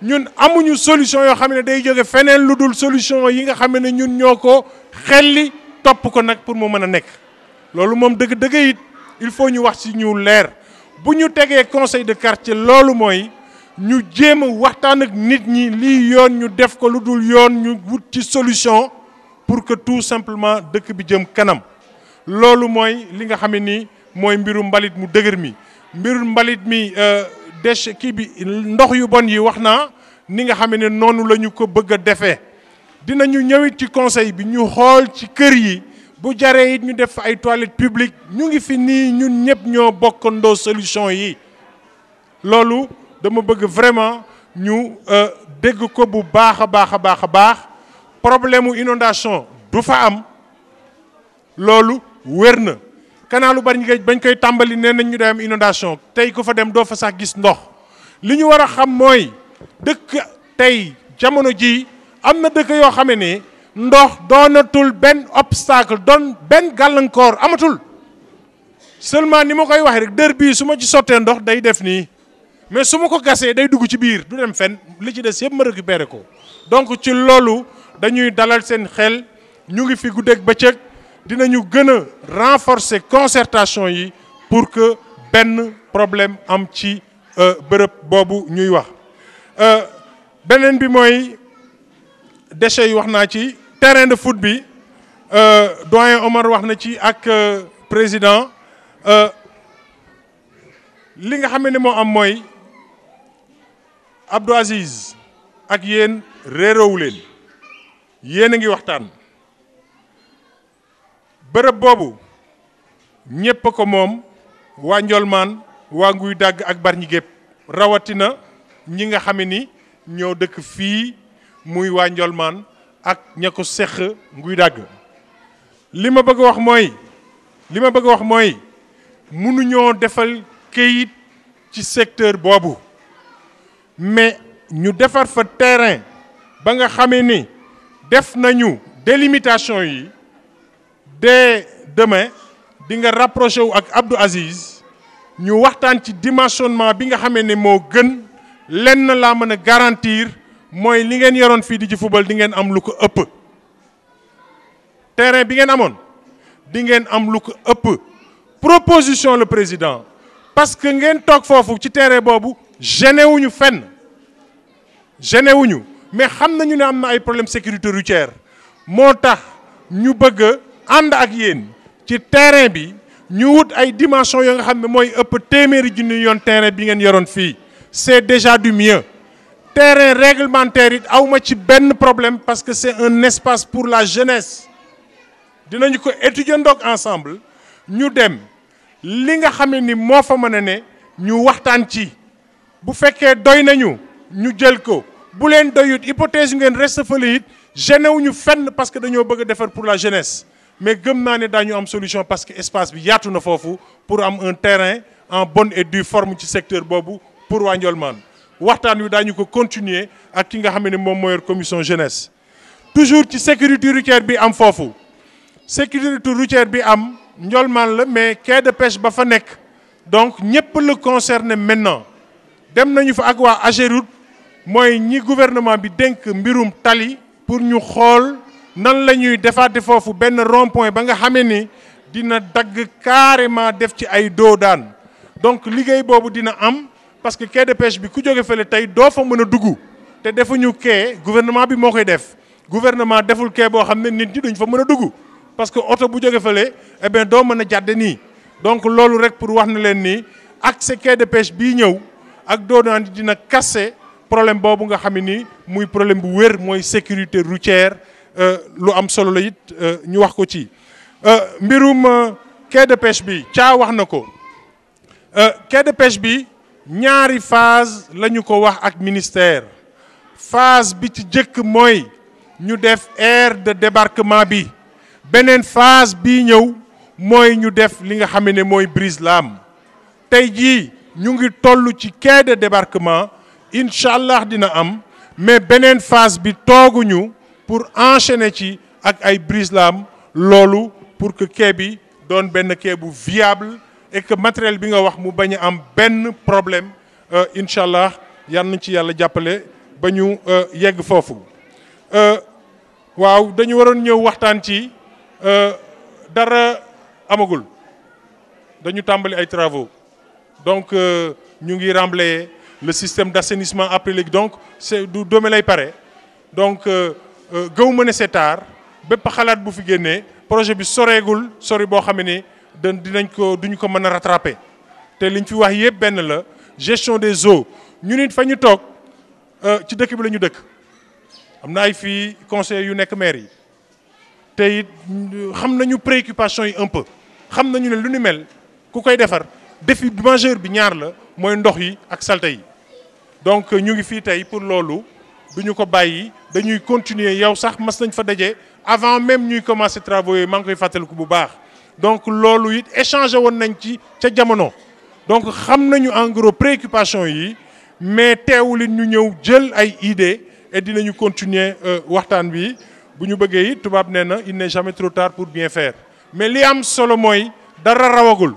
ñun amuñu solution yoo xam ne day jóge feneen lu dul solution yi nga xam ne ñun ñoo ko xelli topp ko nag pour mu mën a nekk loolu moom dëgg it il faut ñu wax ci ñu leer bu ñu tegee conseil de quartier loolu mooy ñu jéem a waxtaan ak nit ñi lii yoon ñu def ko lu dul yoon ñu wut ci solution pour que tout simplement dëkk bi jëm kanam loolu mooy li nga xam ne nii mooy mbiru mbalit mu dëgër mi mbiru mbalit mi déchet kii bi ndox yu bon yi wax naa ni nga xam ne noonu la ñu ko bëgg a defee dinañu ñëwit ci conseil bi ñu xool ci kër yi bu jaree it ñu def ay toilettes publiques ñu ngi fi nii ñun ñëpp ñoo bokkandoo solution yi loolu dama bëgg vraiment ñu dégg ko bu baax a baax problème mu inondation du fa am loolu wér na kanaalu Bargny Géej bañ koy tàmbali nee nañ ñu day am inondation tey ku fa dem doo fa sax gis ndox li ñu war a xam mooy dëkk tey jamono ji am na dëkk yoo xam ne ndox doonatul benn obstacle doon benn gàllankoor amatul seulement ni ma koy waxee rek dër bii su ma ci sottee ndox day def nii mais su ma ko gasee day dugg ci biir du dem fenn li ci des yëpp ma récupéré ko donc ci loolu dañuy dalal seen xel ñu ngi fi guddeeg bëccëg dinañu gën a renforcer concertation yi pour que benn problème am ci bërëb boobu ñuy wax beneen bi mooy déchets yi wax naa ci terrain de foot bi doyen Omar wax na ci ak président li nga xam ne moo am mooy Abdou Aziz ak yéen réeroowu leen yéen a ngi waxtaan bërëb boobu ñépp ko moom waa Ndiolmane waa Nguy Dagg ak Bargny gépp rawatina ñi nga xam ni ñoo dëkk fii muy waa Ndiolmane ak ña ko seq Nguy Dagg li ma bëgg wax mooy mënuñoo defal këyit ci secteur boobu mais ñu defar fa terrain ba nga xamee ni def nañu délimitation yi dès demain di nga rapproché wu ak Abdou Aziz ñu waxtaan ci dimensionnement bi nga xamee ne moo gën lenn laa mën a garantir mooy li ngeen yoroon fii di ci football di ngeen am lu ko ëpp terrain bi ngeen amoon di ngeen am lu ko ëpp proposition le président parce que ngeen toog foofu ci terrain boobu gêné wuñu fenn gêné wuñu mais xam nañu ne am na ay problème sécurité routière moo tax ñu bëgg ànd ak yéen ci terrain bi ñu wut ay dimension yoo nga xam ne mooy ëpp téeméeri junni yoon terrain bi ngeen yoroon fii c'est déjà du mieux terrain réglementaire it awma ci benn problème parce que c'est un espace pour la jeunesse dinañu ko étudier ndoog ensemble ñu dem li nga xam ne ni moo fa mën a ne ñu waxtaan ci bu fekkee doy nañu ñu jël ko bu leen doyut hypothèse yu ngeen reste fële it gêné wuñu fenn parce que dañoo bëgg a defar pour la jeunesse mais gëm naa ne daañu am solution parce que espace bi yaatu na foofu pour am un terrain en bonne et due forme ci secteur boobu pour waa Ndiolmane waxtaan wi daañu ko continuer ak ki nga xam ne moom moo yor commission jeunesse toujours ci sécurité routière bi am foofu sécurité routière bi am Ndiolmane la mais quai de pêche ba fa nekk donc ñëpp la concerné maintenant dem nañu fa ak waa AGEROUTE mooy ñi gouvernement bi dénk mbirum tali pour ñu xool nan la ñuy defaate foofu benn rond-point ba nga xamee ni dina dagg carrément def ci ay doodaan donc liggéey boobu dina am parce que quai de pêche bi ku jóge fële tey doo fa mën a dugg te defuñu quai gouvernement bi moo koy def gouvernement deful quai boo xam ne nit ñi duñ fa mën a dugg parce que oto bu jóge fële eh bien doo mën a jàdde nii donc loolu rek pour wax na leen ni accès quai de pêche bii ñëw ak doodaan dina casser problème boobu nga xam ne ni muy problème bu wér mooy sécurité routière lu am solo la it ñu wax ko ci mbirum quai de pêche bi caa wax na ko quai de pêche bi ñaari phase la ñu ko wax ak ministère phase bi ci jëkk mooy ñu def aire de débarquement bi beneen phase bii ñëw mooy ñu def li nga xam ne mooy brise-lames tey jii ñu ngi toll ci quai de débarquement incha allah dina am mais beneen phase bi tooguñu pour enchaîner ci ak ay brise-lames loolu pour que quai bi doon benn quai bu viable et que matériel bi nga wax mu bañ a am benn problème incha allah yal nañ ci yàlla jàppale ba ñu yegg foofu. waaw dañu waroon ñëw waxtaan ci dara amagul dañu tàmbali ay travaux donc ñu ngi remblayer le système d'assainissement après léegi donc c'est du doome lay pare donc gëw ma ne c'est tard bépp xalaat bu fi génnee projet bi soreegul sori boo xam ne duñu ko mën a rattraper te liñ fi wax yëpp benn la gestion des eaux ñu nit fa ñu toog ci dëkk bi la ñu dëkk am na ay fii conseillers yu nekk maire yi te it xam nañu préoccupation yi un peu xam nañu ne lu ni mel ku koy defar défi majeur bi ñaar la mooy ndox yi ak salte yi donc ñu ngi fii tey pour loolu duñu ko bàyyi dañuy continuer yow sax mas nañ fa daje avant même ñuy commencer travaux yooyu maa ngi koy fàttaliku bu baax donc loolu it échangé woon nañ ci ca jamono donc xam nañu en gros préoccupation yi mais teewul it ñu ñëw jël ay idées et dinañu continuer waxtaan bi bu ñu bëggee it tubaab nee na il n'est jamais trop tard pour bien faire mais li am solo mooy dara rawagul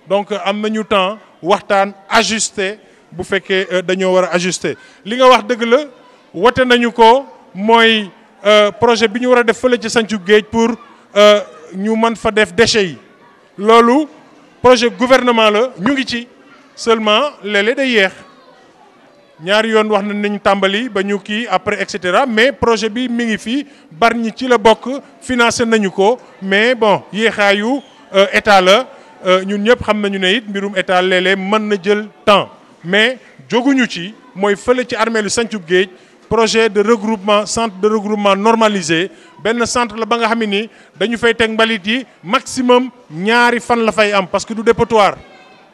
donc am nañu temps waxtaan ajuster bu fekkee dañoo war a ajuster li nga wax dëgg la wote nañu ko mooy projet bi ñu war a def fële ci Santhiou Géej pour ñu mën fa def déchets yi loolu projet gouvernement la ñu ngi ci seulement léeg-léeg day yeex ñaari yoon wax nañ tàmbali ba ñu kii après et cetera mais projet bi mi ngi fii Bargny ci la bokk financé nañu ko mais bon yéexaayu état la ñun ñëpp xam nañu ne it mbirum état léeg-léeg mën na jël temps mais jóguñu ci mooy fële ci armée lu Santhiou Géej projet de regroupement centre de regroupement normalisé benn centre la ba nga xam ne ni dañu fay teg mbalit yi maximum ñaari fan la fay am parce que du dépotoir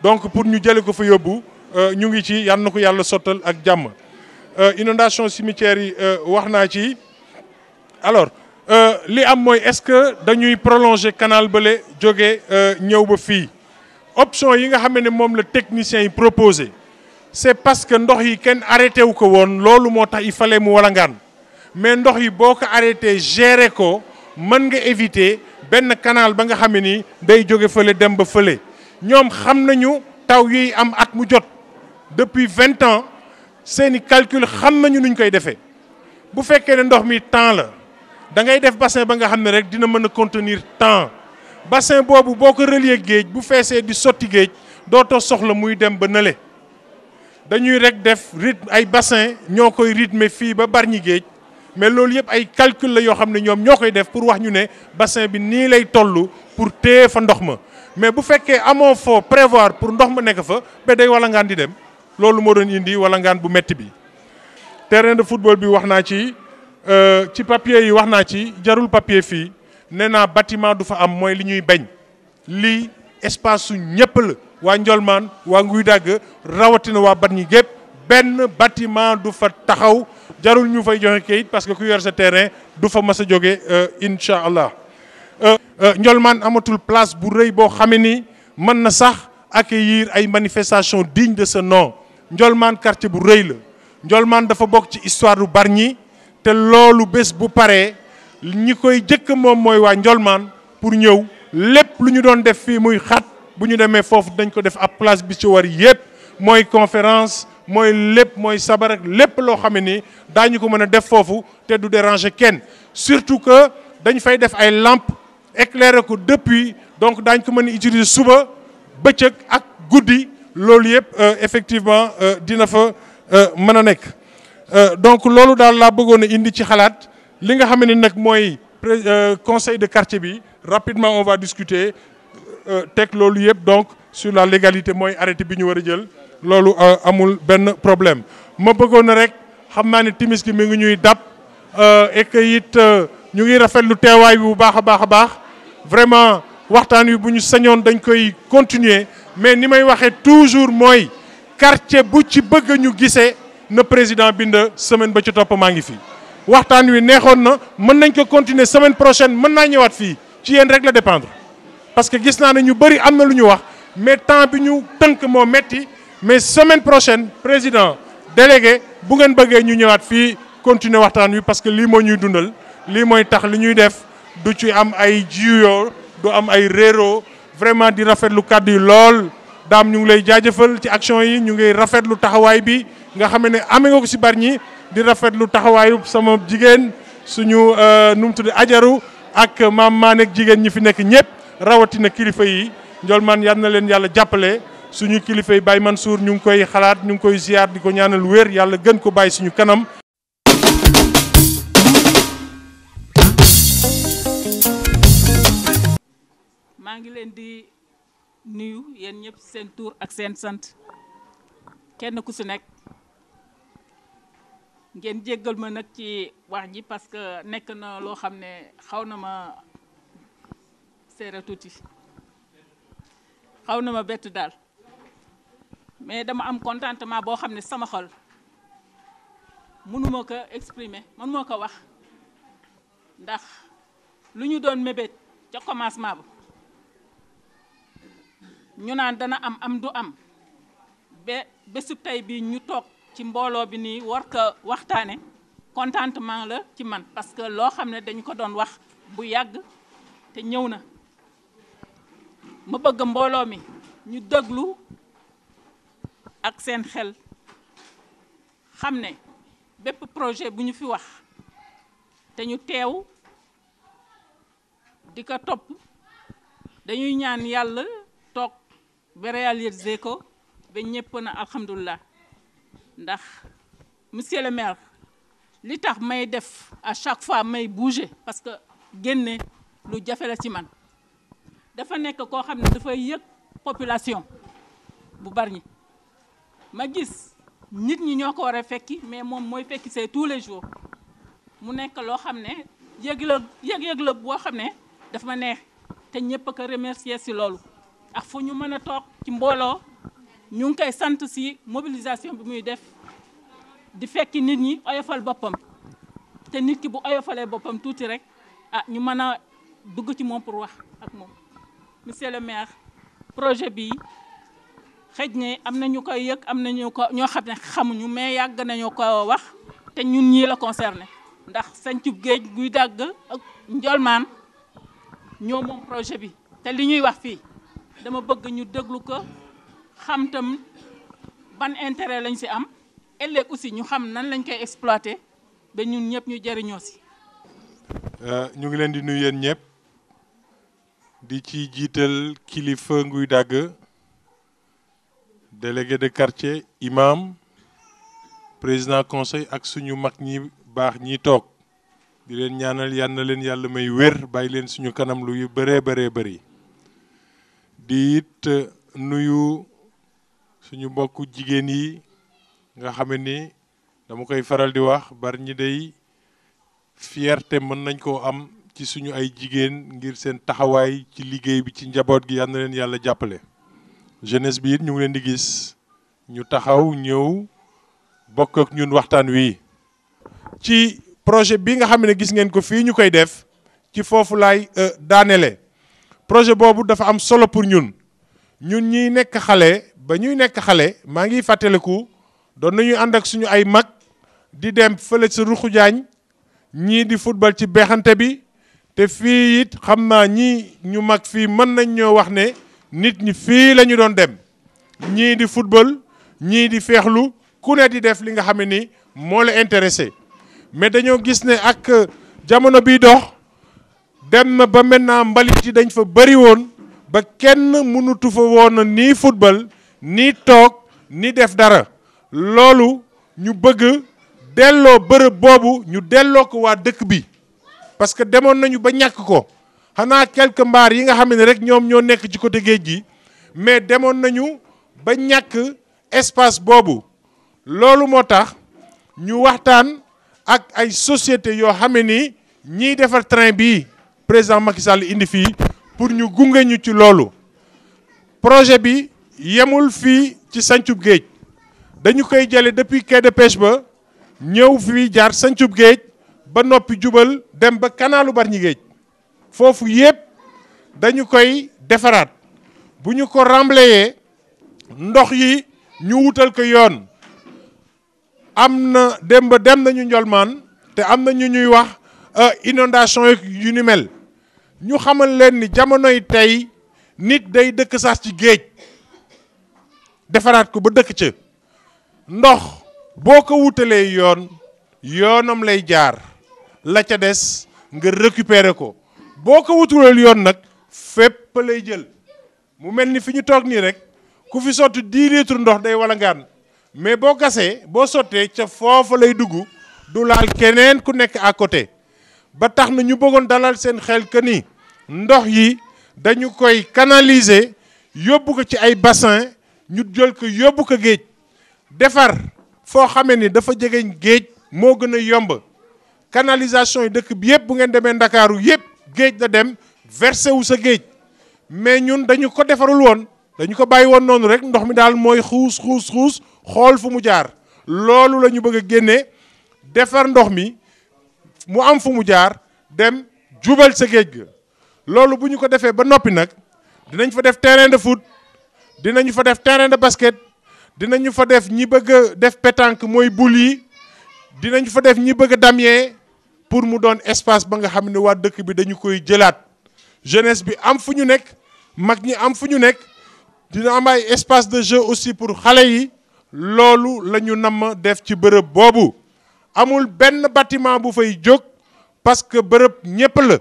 donc pour ñu jële ko fa yóbbu ñu ngi ci yal na ko yàlla sottal ak jàmm. Inondation cimetière yi wax naa ci alors li am mooy est-ce que dañuy prolonger canal bële jóge ñëw ba fii option yi nga xam ne moom la technicien yi proposé c'est parce que ndox yi kenn arrêté wu ko woon loolu moo tax il fallait mu walangaan mais ndox yi boo ko arrêté gérer ko mën nga éviter benn canal ba nga xam ne ni day jóge fële dem ba fële ñoom xam nañu taw yiy am at mu jot depuis 20 ans seeni calcul xam nañu nuñ koy defee bu fekkee ne ndox mi temps la da ngay def bassin ba nga xam ne rek dina mën a contenir temps bassin boobu boo ko relier géej bu feesee di sotti géej dootoo soxla muy dem ba nële dañuy rek def rythme ay bassin ñoo koy rythmer fii ba Bargny géej mais loolu yëpp ay calcul la yoo xam ne ñoom ñoo koy def pour wax ñu ne bassin bi nii lay toll pour téye fa ndox ma mais bu fekkee amoo foo prévoir pour ndox ma nekk fa ba day walangaan di dem loolu moo doon indi walangaan bu metti bi terrain de football bi wax naa ci papier yi wax naa ci jarul papier fii nee naa bâtiment du fa am mooy li ñuy bañ lii espace su ñëpp la waa Ndiolmane waa Nguy Dagg rawatina waa Bargny gépp benn bâtiment du fa taxaw jarul ñu fay joxe kayit parce que ku yor sa terrain du fa mas a jóge incha allah. Ndiolmane amatul place bu rëy boo xamee ni mën na sax accueillir ay manifestations dignes de ce nom Ndiolmane quartier bu rëy la Ndiolmane dafa bokk ci histoire du Bargny te loolu bés bu paree ñi koy jëkk moom mooy waa Ndiolmane pour ñëw lépp lu ñu doon def fii muy xat bu ñu demee foofu dañ ko def ab place bi ci war yépp mooy conférence mooy lépp mooy sabar ak lépp loo xam ne ni daañu ko mën a def foofu te du déranger kenn surtout que dañ fay def ay lampes éclairer ko depuis donc daañu ko mën a utiliser suba bëccëg ak guddi loolu yëpp effectivement dina fa mën a nekk donc loolu daal laa bëggoon a indi ci xalaat li nga xam ne nag mooy conseil de quartier bi rapidement on va discuter teg loolu yëpp donc sur la légalité mooy arrêté bi ñu war a jël loolu amul benn problème ma bëggoon rek xam naa ne timis gi mi ngi ñuy dab et que it ñu ngi rafetlu teewaay bi bu baax a baax a baax vraiment waxtaan wi bu ñu sañoon dañ koy continuer mais ni may waxee toujours mooy quartier bu ci bëgg ñu gisee na président bind semaine ba ci topp maa ngi fii waxtaan wi neexoon na mën nañ ko continuer semaine prochaine mën naa ñëwaat fii ci yéen rek la dépendre parce que gis naa ne ñu bëri am na lu ñu wax mais temps bi ñu tënk moo metti mais semaine prochaine président délégué bu ngeen bëggee ñu ñëwaat fii continuer waxtaan wi parce que lii moo ñuy dundal lii mooy tax li ñuy def du ci am ay jiyoo du am ay réero vraiment di rafetlu kàddu yi lool daam ñu ngi lay jaajëfal ci action yi ñu ngi rafetlu taxawaay bi nga xam ne amee nga ko si Bargny di rafetlu taxawaayu sama jigéen suñu nu mu tudd ajaru ak maam maa nekk jigéen ñi fi nekk ñëpp rawatina kilifa yi Ndiolmane yal na leen yàlla jàppale suñu kilifa yi Baye Mansour ñu ngi koy xalaat ñu ngi koy ziar di ko ñaanal wér yàlla gën ko bàyyi suñu kanam. maa ngi leen di nuyu yéen ñëpp seen tur ak seen sant kenn ku si nekk ngeen jéggal ma nag ci wax ji parce que nekk na loo xam ne xaw na ma seere tuuti xaw na ma bett daal mais dama am contentement boo xam ne sama xol mënuma ko exprimer mënuma ko wax ndax lu ñu doon mébét ca commencement ba ñu naan dana am du am ba bésub tey bi ñu toog ci mbooloo bi nii war ko waxtaane contentement la ci man parce que loo xam ne dañ ko doon wax bu yàgg te ñëw na ma bëgg mbooloo mi ñu déglu ak seen xel xam ne bépp projet bu ñu fi wax te ñu teew di ko topp dañuy ñaan yàlla toog ba réaliser ko ba ñëpp na alhamdulilah ndax monsieur le maire li tax may def à chaque fois may bouger parce que génne lu jafe la ci man dafa nekk koo xam ne dafay yëg population bu Bargny ma gis nit ñi ñoo ko war a fekki mais moom mooy fekki see tous les jours mu nekk loo xam ne yëg la boo xam ne daf ma neex te ñëpp a ko remercier si loolu ak fu ñu mën a toog ci mbooloo ñu ngi koy sant si mobilisation bi muy def di fekki nit ñi oyofal boppam te nit ki bu oyofalee boppam tuuti rek ñu mën a dugg ci moom pour wax ak moom. Monsieur le maire projet bi xëj ne am na ñu koy yëg am na ñu ko ñoo xam ne xamuñu mais yàgg nañu ko wax te ñun ñii la concerné ndax sancub géej guy dàgg ak Ndiolmane ñoo moom projet bi te li ñuy wax fii dama bëgg ñu déglu ko xam tam ban intérêt lañ si am ëllëg aussi ñu xam nan lañ koy exploiter ba ñun ñëpp ñu jëriñoo si. ñu ngi leen di nuyu yéen ñëpp di ci jiital kilifa nguy dàgg délégué de quartier imam président conseil ak suñu mag ñi baax ñi toog di leen ñaanal yal na leen yàlla may wér bàyyi leen suñu kanam lu bëree bëri di it nuyu suñu mbokku jigéen yi nga xam ni dama koy faral di wax bari ñi day fierté mën nañ koo am ci suñu ay jigéen ngir seen taxawaay ci liggéey bi ci njaboot gi yal na leen yàlla jàppale. jeunesse bi it ñu ngi leen di gis ñu taxaw ñëw bokk ak ñun waxtaan wi ci projet bi nga xam ne gis ngeen ko fii ñu koy def ci foofu laay daanele projet boobu dafa am solo pour ñun ñuy nekk xale ba ñuy nekk xale maa ngi fàttaliku doon nañuy ànd ak suñu ay mag di dem fële sa Ruxu Jaañ ñii di football ci beexante bi te fii it xam naa ñii ñu mag fii mën nañ ñoo wax ne nit ñi fii la ñu doon dem ñii di football ñii di feexlu ku ne di def li nga xam ne ni moo la intéressé mais dañoo gis ne ak jamono biy dox dem na ba maintenant mbalit yi dañ fa bëri woon ba kenn mënutu fa woon nii football nii toog ni def dara loolu ñu bëgg delloo bërëb boobu ñu delloo ko waa dëkk bi parce que demoon nañu ba ñàkk ko xanaa quelques mbaar yi nga xam ne rek ñoom ñoo nekk ci côté géej gi mais demoon nañu ba ñàkk espace boobu loolu moo tax ñu waxtaan ak ay société yoo xam ne ni ñiy defar train bii président Macky Sall indi fii pour ñu gunge ñu ci loolu projet bi yemul fii ci sancub géej dañu koy jële depuis quai de pêche ba ñëw fii jaar sancub géej ba noppi jubal dem ba kanaalu Bargny géej foofu yépp dañu koy defaraat bu ñu ko remblayer ndox yi ñu wutal ko yoon am na dem nañu Ndiolmane te am na ñu ñuy wax inondation yu ni mel ñu xamal leen ni jamonoy tey nit day dëkk sax ci géej defaraat ko ba dëkk ca ndox boo ko wutalee yoonam lay jaar la ca des nga récupérer ko boo ko wutuleel yoon nag fépp lay jël mu mel ni fi ñu toog nii rek ku fi sotti 10 litres ndox day walangaan mais boo gasee boo sottee ca foofa lay dugg du laal keneen ku nekk à côté ba tax na ñu bëggoon dalal seen xel que ni ndox yi dañu koy canaliser yóbbu ko ci ay bassin ñu jël ko yóbbu ko géej defar foo xamee ni dafa jegeñ géej moo gën a yomb canalisation yi dëkk bi yëpp bu ngeen demee Ndakaaru yëpp géej la dem versé wu sa géej mais ñun dañu ko defarul woon dañu ko bàyyi woon noonu rek ndox mi daal mooy xuus xool fu mu jaar loolu la ñu bëgg a génnee defar ndox mi mu am fu mu jaar dem jubal sa géej ga loolu bu ñu ko defee ba noppi nag dinañ fa def terrain de foot dinañu fa def terrain de basket dinañu fa def ñi bëgg a def pétanque mooy boule yi dinañu fa def ñi bëgg a damier pour mu doon espace ba nga xam ne waa dëkk bi dañu koy jëlaat jeunesse bi am fu ñu nekk mag ñi am fu ñu nekk dina am ay espace de jeu aussi pour xale yi loolu la ñu namm def ci bërëb boobu amul benn bâtiment bu fay jóg parce que bërëb ñëpp la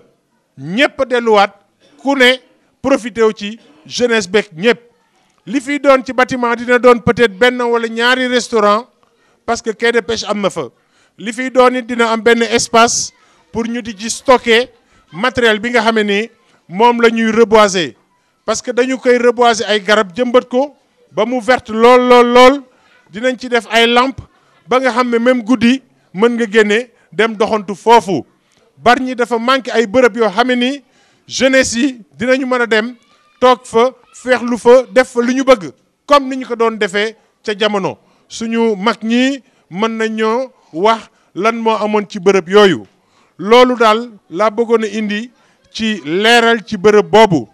ñëpp delluwaat ku ne profité wu ci jeunesse beeg ñëpp li fiy doon ci bâtiment dina doon peut-être benn wala ñaari restaurant parce que quai de pêche am na fa li fiy doon it dina am benn espace pour ñu di ci stocker matériel bi nga xam ne moom la ñuy reboiser parce que dañu koy reboiser ay garab jëmbat ko ba mu verte lool dinañ ci def ay lampe ba nga xam ne même guddi mën nga génne dem doxantu foofu. Bargny dafa manqué ay bërëb yoo xam ne ni jeunesse yi dinañu mën a dem toog fa feexlu fa def fa lu ñu bëgg comme ni ñu ko doon defee ca jamono suñu mag ñi mën nañoo wax lan moo amoon ci bërëb yooyu. loolu daal laa bëggoon a indi ci leeral ci bërëb boobu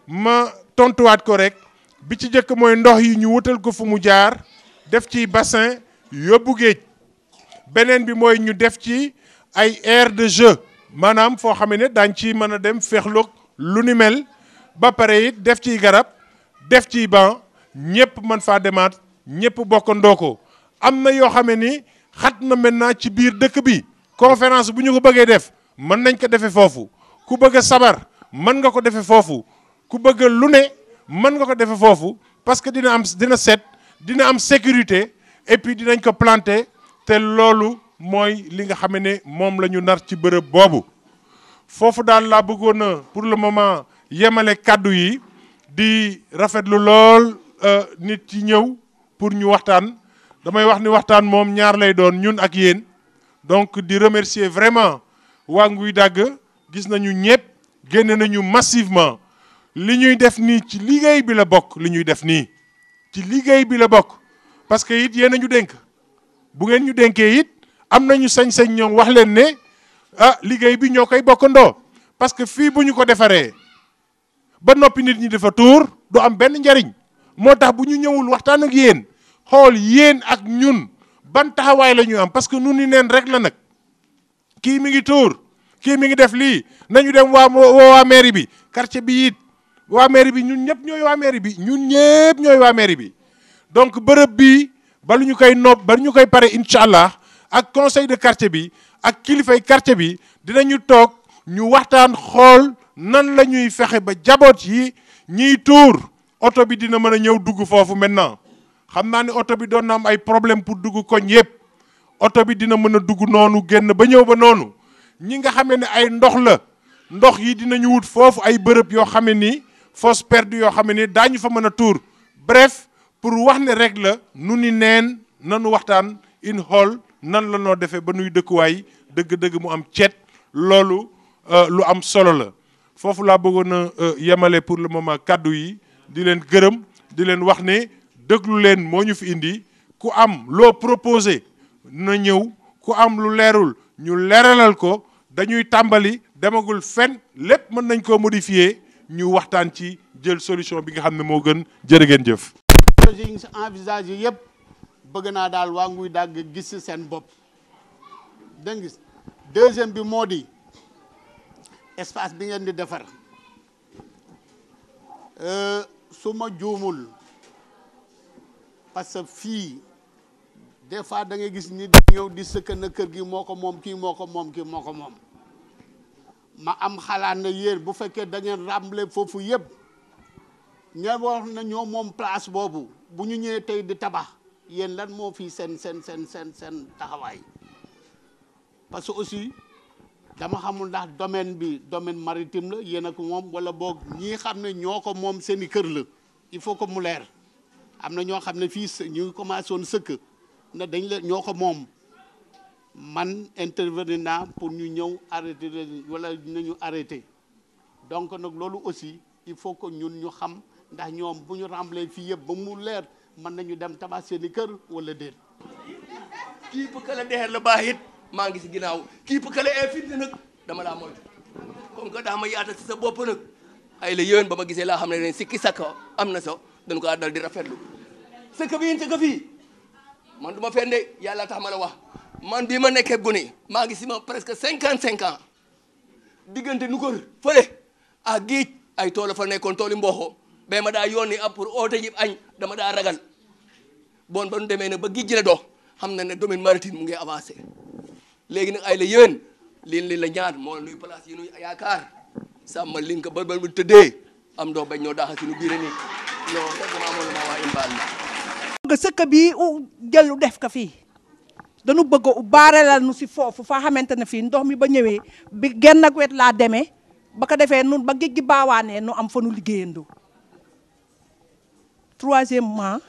ma tontuwaat ko rek bi ci njëkk mooy ndox yi ñu wutal ko fu mu jaar def ci bassin yóbbu géej beneen bi mooy ñu def ci ay aire de jeu maanaam foo xam ne daañ ci mën a dem feexloog lu ni mel ba pare it def ciy garab def ciy banc ñëpp mën faa demaat ñëpp bokkandoo ko. am na yoo xam ne ni xat na maintenant ci biir dëkk bi conférence bu ñu ko bëggee def mën nañ ko defee foofu ku bëgg a sabar mën nga ko defee foofu ku bëgg lu ne mën nga ko defee foofu parce que dina set dina am sécurité et puis dinañ ko planter te loolu mooy li nga xam ne moom la ñu nar ci bërëb boobu. foofu daal laa bëggoon a pour le moment yemale kàddu yi di rafetlu lool nit ci ñëw pour ñu waxtaan damay wax ni waxtaan moom ñaar lay doon ñun ak yéen. donc di remercier vraiment waa Nguy Dagg gis nañu ñëpp génne nañu massivement li ñuy def nii ci liggéey bi la bokk li ñuy def nii ci liggéey bi la bokk parce que it yéen a ñu dénk bu ngeen ñu dénkee it am nañu sañ-sañ ñoom wax leen ne ah liggéey bi ñoo koy bokkandoo parce que fii bu ñu ko defaree ba noppi nit ñi dafa tuur du am benn njariñ moo tax bu ñu ñëwul waxtaan ak yéen xool yéen ak ñun ban taxawaay la ñu am parce que nu ni neen rek la nag kii mi ngi tuur kii mi ngi def lii nañu dem waa mairie bi quartier bi it waa mairie bi ñun ñëpp ñooy waa mairie bi ñun ñëpp ñooy waa mairie bi donc bërëb bi balu ñu koy nopp ba ñu koy pare incha allah ak conseil de quartier bi ak kilifay quartier bi dinañu toog ñu waxtaan xool nan la ñuy fexe ba jaboot yi ñiy tuur oto bi dina mën a ñëw dugg foofu maintenant xam naa ne oto bi doon na am ay problème pour dugg koñ yëpp oto bi dina mën a dugg noonu génn ba ñëw ba noonu ñi nga xamee ne ay ndox la ndox yi dinañu wut foofu ay bërëb yoo xam ne ni fosse perdue yoo xam ne ni daañu fa mën a tuur bref pour wax ne rek la nu ni neen nanu waxtaan in xool nan la noo defee ba nuy dëkkuwaay dëgg-dëgg mu am cet loolu lu am solo la foofu laa bëggoon a yemale pour le moment kaddu yi di leen gërëm di leen wax ne déglu leen moo ñu fi indi ku am loo proposé na ñëw ku am lu leerul ñu leeralal ko dañuy tàmbali demagul fen lépp mën nañ koo modifier ñu waxtaan ci jël solution bi nga xam ne moo gën jërë ngeen jëf. projet yi envisagé yëpp bëgg naa daal waa Nguy Dagg gis ci seen bopp dégg nga deuxième bi moo di espace bi ngeen di defar su ma juumul parce que fii des fois da ngay gis ni di ñëw di sëkk na kër gi moo ko moom kii moo ko moom kii moo ko moom ma am xalaat na yéen bu fekkee da ngeen ràmbale foofu yëpp ña wax na ñoo moom place boobu bu ñu ñëwee tey di tabax yéen lan moo fii seen taxawaay parce que aussi dama xamul ndax domaine bi domaine maritime la yéen a ko moom wala boog ñii xam ne ñoo ko moom seeni kër la il faut que mu leer am na ñoo xam ne fii ñu ngi commencé woon sëkk na dañ la ñoo ko moom man intervenir naa pour ñu ñëw arrêté wala nañu arrêté donc nag loolu aussi il faut que ñun ñu xam ndax ñoom bu ñu rembler fii yëpp ba mu leer mën nañu dem tabax seeni kër wala déet. kii pëkkale deer la baax it maa ngi si ginnaaw kii pëkkale infini nag dama laa moytu comme que daa ma yaatal si sa bopp nag ay la yéen ba ma gisee laa xam ne sikki sakka am na so dañ ko dal di rafetlu sëkk bi sëkk fii man du ma fende yàlla tax ma la wax man bii ma nekkee gone maa ngi si ma presque 55 ans diggante nu kër fële ah géej ay tool fa nekkoon tooli mboxo ba ma daa yónni ab pour oote ji añ dama daa ragal bon ba nu demee nag ba géej gi la dox xam na ne domaine maritime mu ngi avancé léegi nag ay la yéen li la ñaan moo nuy place yi nuy yaakaar sàmma lin ko ba tëddee am doo bañ ñoo daaxa suñu biir nii non dama amoon na maa waa imbaal ma nga sëkk bi jëlu def ko fii dañu bëgg u baarelal nu si foofu faa xamante ne fii ndox mi ba ñëwee bi genn ak wet laa demee ba ko defee nun ba géej gi baawaanee nu am fa nu liggéeyandoo troisièmement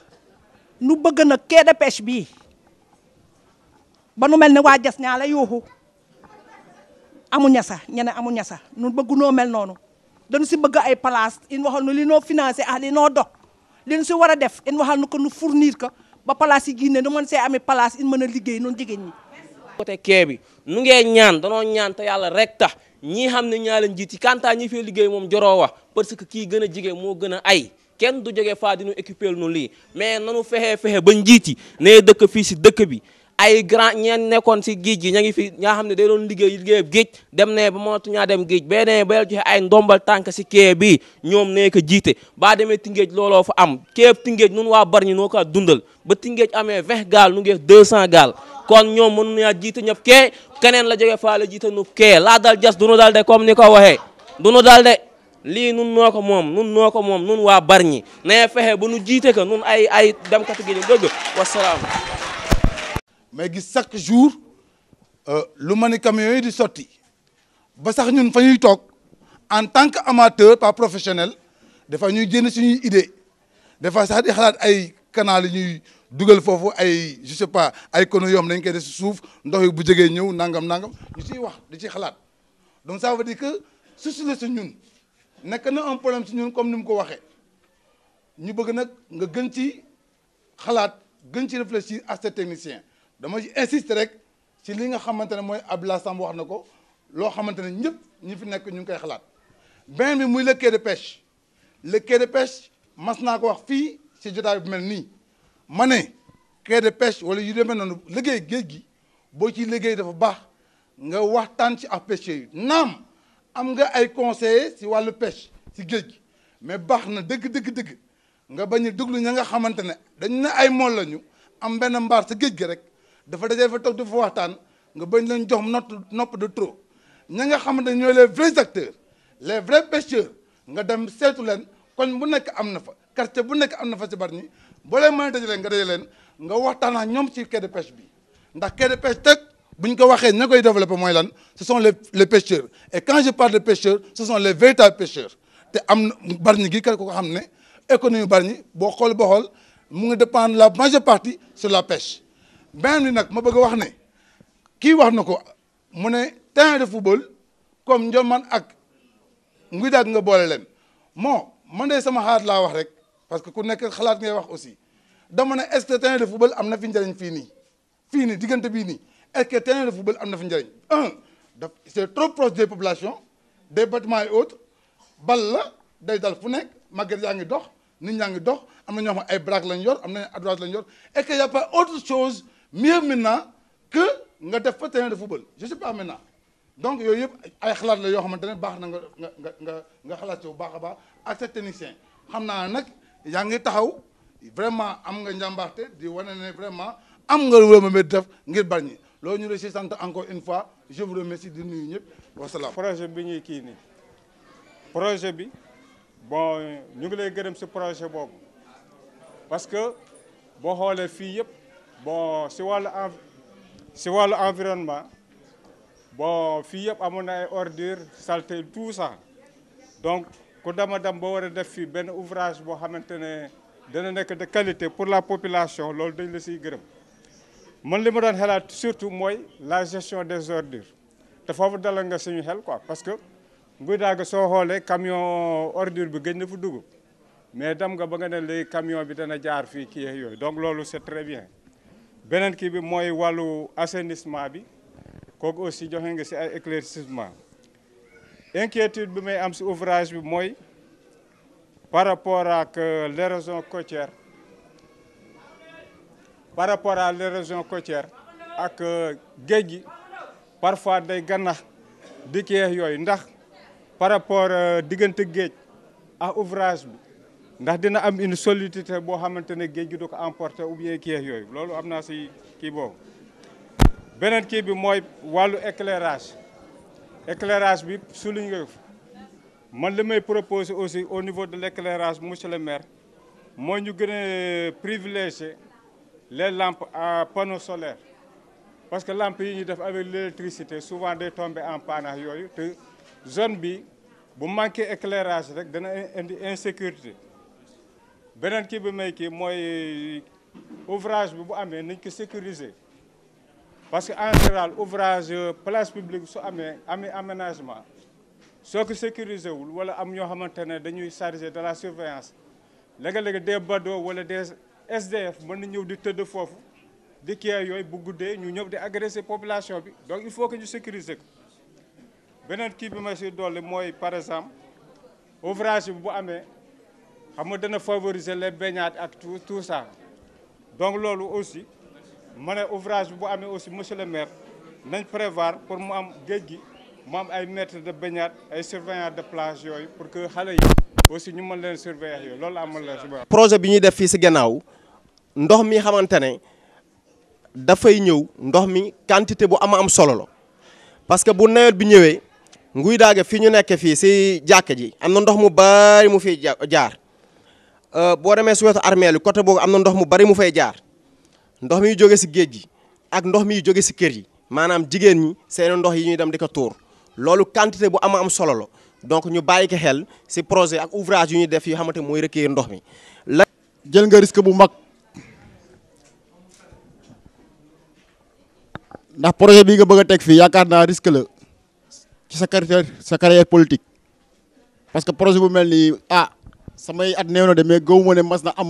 nu bëgg nag quai de pêche bii ba nu mel ne waa jas ñaa la yuuxu amu ñasa ñene amu ñasa nu bëgg noo mel noonu dañu si bëgg ay place in waxal nu li noo financé li noo dox li nu si war a def in waxal nu ko nu fournir ko ba place yi génne nu mën see amee place in mën a liggéey noonu jigéen ñi. côté quai bi nu ngee ñaan danoo ñaan te yàlla rek tax ñii xam ne ñaa leen jiiti kantaa ñi fee liggéey moom joroo wax parce que kii gën a jigéen moo gën a ay kenn du jógee faa di nu équiper nu lii mais nanu fexe ba njiiti nee dëkk fii si dëkk bi ay grand ñeen nekkoon si géej gi ña ngi fi ñaa xam ne day doon liggéey géej dem ne ba mënatu ñaa dem géej bee nee ba joxe ay ndombal tànk si quai bi ñoom nee ko jiite baa demee Tingéej looloo fa am quai Tingéej nun waa Bargny noo ko dundal ba Tingéej amee 20 gaal nu ngi 200 gaal kon ñoom mënu ñaa jiite ñëpp quai keneen la jóge faa la jiite nu quai laa dal jas du nu dal de comme ni ko waxee du nu dal de lii nun noo ko moom nun waa Bargny nee fexe ba nu jiite ko nun ay demkati gi ñu dëgg wasalaam. mais gis chaque jour lu ma ni camions yi di sotti ba sax ñun fa ñuy toog en tant que amateur pas professionnel dafa ñuy jënd suñuy idée dafa sax di xalaat ay canal yi ñuy dugal foofu ay je sais pas ay kono yoom dañ koy def si suuf ndox yi bu jógee ñëw nangam ñu ciy wax di ci xalaat donc ça veut dire que souci la si ñun nekk na un problème si ñun comme ni mu ko waxee ñu bëgg nag nga gën ci xalaat gën ci réfléchir à ces techniciens dama ci insister rek ci li nga xamante ne mooy Abdoulaye Samb wax na ko loo xamante ne ñëpp ñi fi nekk ñu ngi koy xalaat beneen bi muy le quai de pêche mas naa ko wax fii ci jotaay bu mel nii ma ne quai de pêche wala yu demee noonu liggéey géej gi boo ci liggéey dafa baax nga waxtaan ci ak pêcheurs yi naam am nga ay conseillers ci wàllu pêche ci géej gi mais baax na dëgg nga bañ a déglu ña nga xamante ne dañ ne ay mool lañu am benn mbaar sa géej gi rek dafa dajee fa toog dafa waxtaan nga bañ leen jox nopp de trop ña nga xamante ne ñooy les vrais acteurs les vrais pêcheurs nga dem seetu leen koñ bu nekk am na fa quartier bu nekk am na fa ci Bargny boo leen mën a daje leen nga daje leen nga waxtaan ak ñoom ci quai de pêche bi ndax quai de pêche teg bu ñu ko waxee ña koy développé mooy lan ce sont les pêcheurs et quand je parle de pêcheurs ce sont les véritables pêcheurs te am na Bargny gi kat ko xam ne économie Bargny boo xool mu ngi dépendre la majeure partie sur la pêche beneen bi nag ma bëgg a wax ne kii wax na ko mu ne terrain de football comme Ndiomane ak Nguidaag nga boole leen man de sama xalaat laa wax rek parce que ku nekk xalaat ngay wax aussi dama ne est-ce que terrain de football am na fi njëriñ fii nii diggante bii nii est-ce que terrain de football am na fi njëriñ c'est trop proche des populations des bâtiments et autres bal la day dal fu nekk màgget yaa ngi dox nit ñaa ngi dox am na ñoo xam ay braque lañ yor am na à droite lañ yor et que y a pas autre chose mieux maintenant que nga def fa terrain de football je sais pas maintenant donc yooyu yëpp ay xalaat la yoo xamante ne baax na nga xalaat ci bu baax a baax ak sa technicien xam naa nag yaa ngi taxaw vraiment am nga njàmbaarte di wane ne vraiment am nga lu ma def ngir Bargny loolu ñu la sant encore une fois je vous remercie di nuyu ñëpp wasalaam. projet bi ñuy kii nii projet bi bon ñu ngi lay gërëm si projet boobu parce que boo xoolee fii yëpp bon si wàllu environnement bon fii yëpp amoon na ay ordures saleté tout ça donc ku dama dem ba war a def fii benn ouvrage boo xamante ne dana nekk de qualité pour la population loolu dañ la siy gërëm man li ma doon xalaat surtout mooy la gestion des ordures te foofu dalal nga suñu xel quoi parce que Nguidaag soo xoolee camion ordure bi gëj na fu dugg mais dem nga ba nga ne léegi camion bi dana jaar fii kii yooyu donc loolu c'est très bien beneen kii bi mooy wàllu assainissement bi kooku aussi joxe nga si ay éclaircissement inquiétude bi may am si ouvrage bi mooy par rapport ak l'érosion côtière ak géej gi parfois day gannax di kii yooyu ndax par rapport diggante géej ak ouvrage bi ndax dina am une solidité boo xamante ne géej gi du ko emporter ou bien kii yooyu loolu am naa si kii boobu beneen kii bi mooy wàllu éclairage bi souligne nga man li may proposer aussi au niveau de l'éclairage monsieur le maire mooy ñu gën a privilégier les lampes à panneaux solaires parce que lampes yi ñuy def avec l'électricité souvent day tomber en panne ak yooyu te zone bi bu manqué éclairage rek dana indi insécurité beneen kii bi may kii mooy ouvrage bi bu amee nañ ko sécuriser parce que en général ouvrage place publique su amee aménagement soo ko sécuriser wul wala am ñoo xamante ne dañuy chargé de la surveillance léeg-léeg des badauds wala des SDF mën na ñëw di tëdd foofu di kii yooyu bu guddee ñu ñëw di agresser population bi donc il faut que ñu sécuriser ko beneen kii bi ma si dolli mooy par exemple ouvrage bi bu amee xam nga dana favoriser les baignades ak tout ça donc loolu aussi ma ne ouvrage bi bu amee aussi monsieur le maire nañ prévoir pour mu am géej gi mu am ay maîtres de baignade ay surveillants de plage yooyu pour que xale yi aussi ñu mën leen surveiller yooyu loolu amal la si ba projet bi ñuy def fii si gannaaw ndox mi xamante ne dafay ñëw ndox mi quantité bu am solo la parce que bu nawet bi ñëwee nguy daaga fii ñu nekk fii si jàkk ji am na ndox mu bari mu fiy jaar boo demee si wetu armeel yi côté boobu am na ndox mu bari mu fay jaar ndox mi jóge si géej gi ak ndox mi jóge si kër yi maanaam jigéen ñi seen ndox yi ñuy dem di ko tuur loolu quantité bu am solo la donc ñu bàyyi ko xel si projet ak ouvrage yu ñuy def yoo xamante mooy recueillir ndox mi. la jël nga risque bu mag ndax projet bii nga bëgg a teg fii yaakaar naa risque la ci sa carrière politique parce que projet bu mel nii samay at néew na de mais gëw ma ne mas na am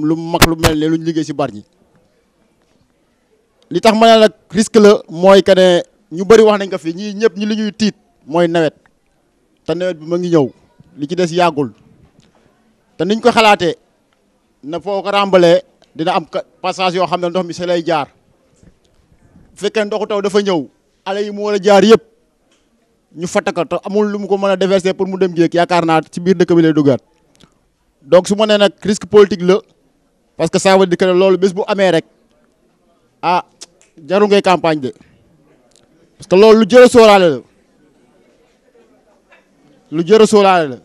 lu mag lu mel ne lu ñu liggéey si Bargny li tax ma ne nag risque la mooy que ne ñu bëri wax nañ ko fi ñii ñëpp ñi li ñuy tiit mooy nawet te nawet bi ma ngi ñëw li ci des yàggul te niñ ko xalaatee na foo ko ràmbalee dina am passage yoo xam ne ndox mi sa lay jaar bu fekkee ndoxu taw dafa ñëw ale yi mu war a jaar yëpp ñu fattaka te amul lu mu ko mën a déverser pour mu dem géej yaakaar naa ci biir dëkk bi lay duggaat donc su ma nee nag risque politique la parce que ça veut dire que loolu bés bu amee rek jaru ngay campagne de parce que loolu lu jër a sóoraale la lu jër a sóoraale la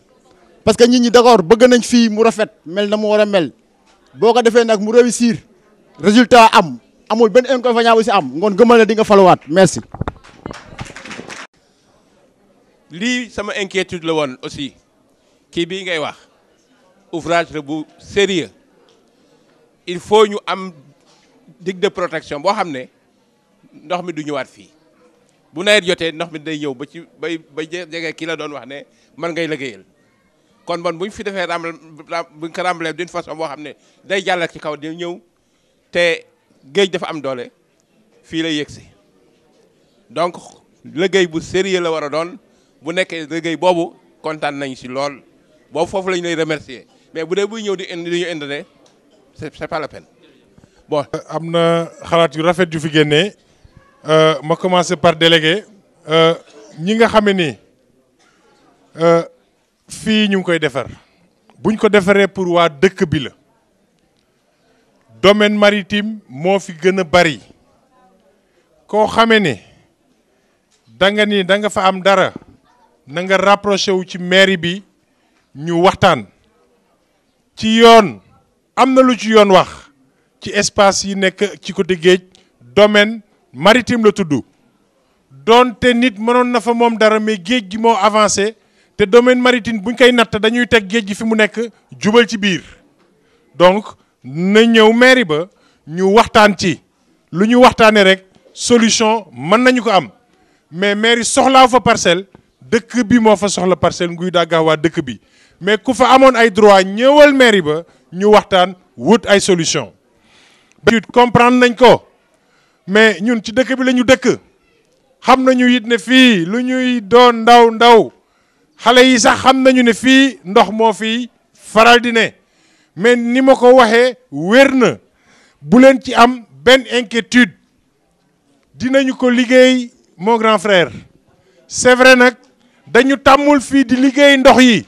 parce que nit ñi d'accord bëgg nañ fii mu rafet mel na mu war a mel boo ko defee nag mu réussir résultat amul benn inconvénient bu si am ngoon gëmal na di nga faluwaat merci. lii sama inquiétude la woon aussi kii bii ngay wax ouvrage la bu sérieux il faut ñu am digue de protection boo xam ne ndox mi du ñëwaat fii bu nawet jotee ndox mi day ñëw ba ci ba jege kii la doon wax ne man ngay liggéeyal kon bon bu ñu fi defee buñ ko rembler d'une façon boo xam ne day jàll ci kaw di ñëw te géej dafa am doole fii lay yegsi donc liggéey bu sérieux la war a doon bu nekkee liggéey boobu kontaan nañ si lool boobu foofu lañ lay remercier mais bu dee buy ñëw di indi li ñu indi ne c'est pas la peine bon. am na xalaat yu rafet yu fi génnee ma commencé par délégué ñi nga xam ni fii ñu ngi koy defar buñ ko defaree pour waa dëkk bi la domaine maritime moo fi gën a bari koo xamee ne da nga fa am dara na nga rapproché wu ci mairie bi ñu waxtaan ci yoon am na lu ci yoon wax ci espace yi nekk ci côté géej domaine maritime la tudd doonte nit mënoon na fa moom dara mais géej gi moo avancé te domaine maritime buñ koy natt dañuy teg géej gi fi mu nekk jubal ci biir donc na ñëw mairie ba ñu waxtaan ci lu ñu waxtaanee rek solution mën nañu ko am mais mairie soxlaa fa parcelle dëkk bi moo fa soxla parcelle nguy daggaa waa dëkk bi mais ku fa amoon ay droit ñëwal mairie ba ñu waxtaan wut ay solution comprendre nañ ko mais ñun ci dëkk bi la ñu dëkk xam nañu it ne fii lu ñuy doon ndaw xale yi sax xam nañu ne fii ndox moo fi faral di ne mais ni ma ko waxee wér na bu leen ci am benn inquiétude dinañu ko liggéey mon grand frère c'est vrai nag dañu tàmmul fii di liggéey ndox yi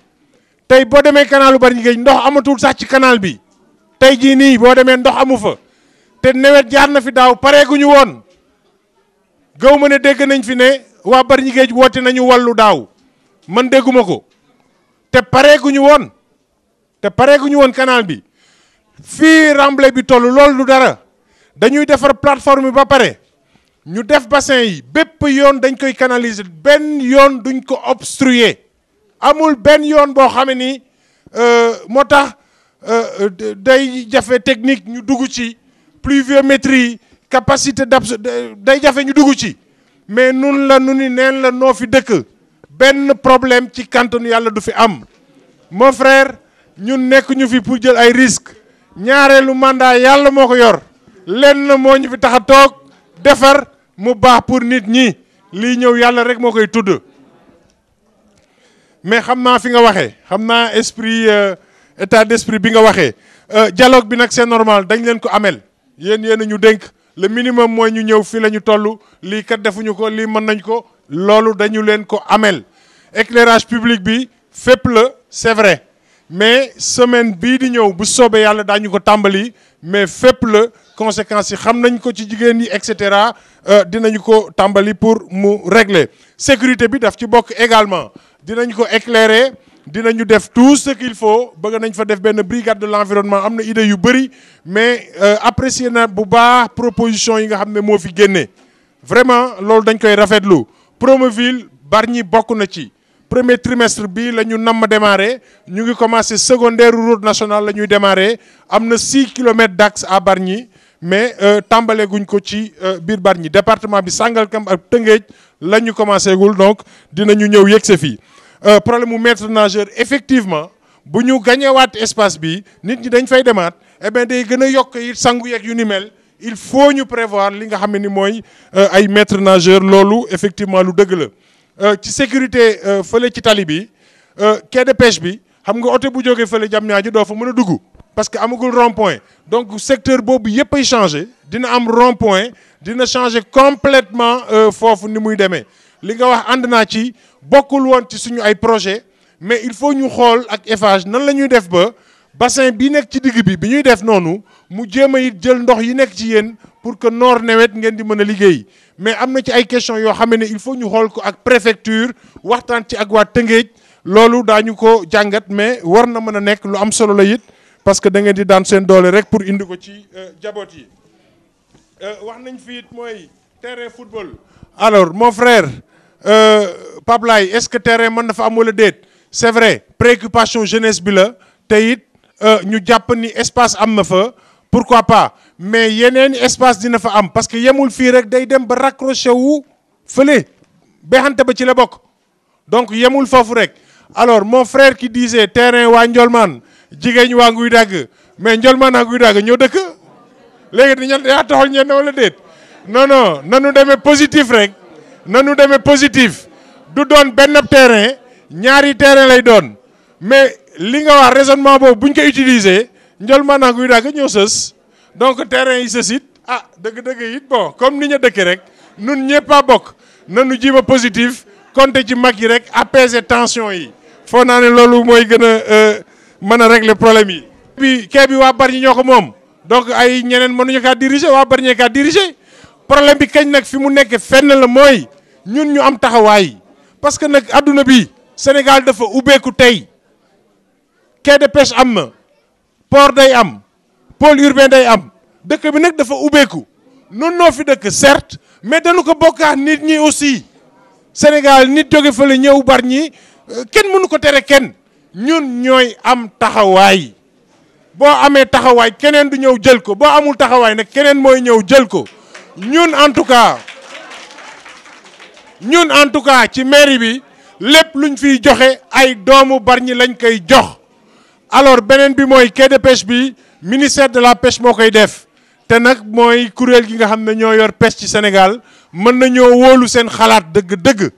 tey boo demee canal Bargny Géej ndox amatul sax ci canal bi tey jii nii boo demee ndox amu fa te nawet jaar na fi daaw pareeguñu woon gaw ma ne dégg nañ fi ne waa Bargny Géej woote nañu wàllu daaw man dégguma ko te pareeguñu woon canal bi fii Remblai bi toll loolu du dara dañuy defar plateforme bi ba pare ñu def bassin yi bépp yoon dañ koy canaliser benn yoon duñ ko obstruer amul benn yoon boo xam ne ni moo tax day jafe technique ñu dugg ci pluviométrie capacité day jafe ñu dugg ci mais nun la nu ni neen la noo fi dëkk benn problème ci kantanu yàlla du fi am mon frère ñun nekk ñu fi pour jël ay risques ñaareelu mandat yàlla moo ko yor lenn moo ñu fi tax a toog defar mu baax pour nit ñi lii ñëw yàlla rek moo koy tudd mais xam naa fi nga waxee xam naa esprit état d'esprit bi nga waxee dialogue bi nag c'est normal dañ leen ko amel yéen ñu dénk le minimum mooy ñu ñëw fii la ñu toll lii kat defuñu ko lii mën nañ ko loolu dañu leen ko amel éclairage public bi fépp la c'est vrai mais semaine bii di ñëw bu soobee yàlla daañu ko tàmbali mais fépp la conséquences yi xam nañ ko ci jigéen ñi et cetera dinañu ko tàmbali pour mu régler sécurité bi daf ci bokk également dinañ ko éclairer dinañu def tout ce qu'il faut bëgg nañ fa def benn brigade de l'environnement am na idée yu bëri mais apprécier na bu baax proposition yi nga xam ne moo fi génne vraiment loolu dañ koy rafetlu Promoville Bargny bokk na ci premier trimestre bi la ñu namm démarrer ñu ngi commencé secondaire route nationale la ñuy démarrer am na 6 kilomètres d'axe à Bargny mais tàmbale guñ ko ci biir Bargny département bi Sangalkam ak Tëngéej la ñu commencé gul donc dinañu ñëw yegse fii problème mu maître nageur effectivement bu ñu gañewaat espace bi nit ñi dañ fay demaat eh bien day gën a yokk it sangu yeeg yu ni mel il faut ñu prévoir li nga xam ne ni mooy ay maître nageur loolu effectivement lu dëgg la ci sécurité fële ci tali bi quai de pêche bi xam nga oto bu jógee fële Diamniadio doo fa mën a dugg parce que amagul rond-point donc secteur boobu yëpp ay changé dina am rond-point dina changer complètement foofu ni muy demee li nga wax ànd naa ci bokkul woon ci suñu ay projet mais il faut ñu xool ak Eiffage nan la ñuy def ba bassin bi nekk ci digg bi ñuy def noonu mu jéem a it jël ndox yi nekk ci yéen pour que noor nawet ngeen di mën a liggéey mais am na ci ay questions yoo xam ne il faut ñu xool ko ak préfecture waxtaan ci ak waa Tëngéej loolu daañu ko jàngat mais war na mën a nekk lu am solo la it parce que da ngeen di daan seen doole rek pour indi ko ci jaboot yi wax nañ fi it mooy terrain football. alors mon frère Pape Laye est-ce que terrain mën na fa am wala déet c'est vrai préoccupation jeunesse bi la te it ñu jàpp ni espace am na fa pourquoi pas mais yeneen espace dina fa am parce que yemul fii rek day dem ba raccroché wu fële beexante ba ci la bokk donc yemul foofu rek alors mon frère qui disait terrain waa Ndiolmane jigéen ñi waa Nguy Dagg mais Ndiolmane ak Nguy Dagg ñoo dëkk léegi dañu yaa taxal ñenn wala déet non non nanu demee positif rek nanu demee positif du doon benn terrain ñaari terrain lay doon mais li nga wax raisonnement boobu buñ ko utiliser Ndiolmane ak Nguy Dagg ñoo sës donc terrain yi sës it ah dëgg-dëgg it bon comme ni ñu dëkkee rek nun ñëpp a bokk nanu jiima positif compter ci mag yi rek apaiser tension yi foo naa ne loolu mooy gën a mën a régler problème yi. bi kee bi waa Bargny ñoo ko moom donc ay ñeneen mënuñu kaa diriger waa Bargny kaa diriger problème bi kañ nag fi mu nekk fenn la mooy ñun ñu am taxawaay parce que nag adduna bi Sénégal dafa ubbeeku tey quai de pêche am na port day am pôle urbain day am dëkk bi nag dafa ubbeeku nun noo fi dëkk certes mais dañu ko bokkaat nit ñi aussi Sénégal nit jóge fële ñëw Bargny kenn mënu ko tere kenn ñun ñooy am taxawaay boo amee taxawaay keneen du ñëw jël ko boo amul taxawaay nag keneen mooy ñëw jël ko ñun en tout cas ci mairie bi lépp luñ fiy joxe ay doomu Bargny lañ koy jox alors beneen bi mooy quai de pêche bi ministère de la pêche moo koy def te nag mooy kuréel gi nga xam ne ñoo yor pêche ci Sénégal mën nañoo wóolu seen xalaat dëgg-dëgg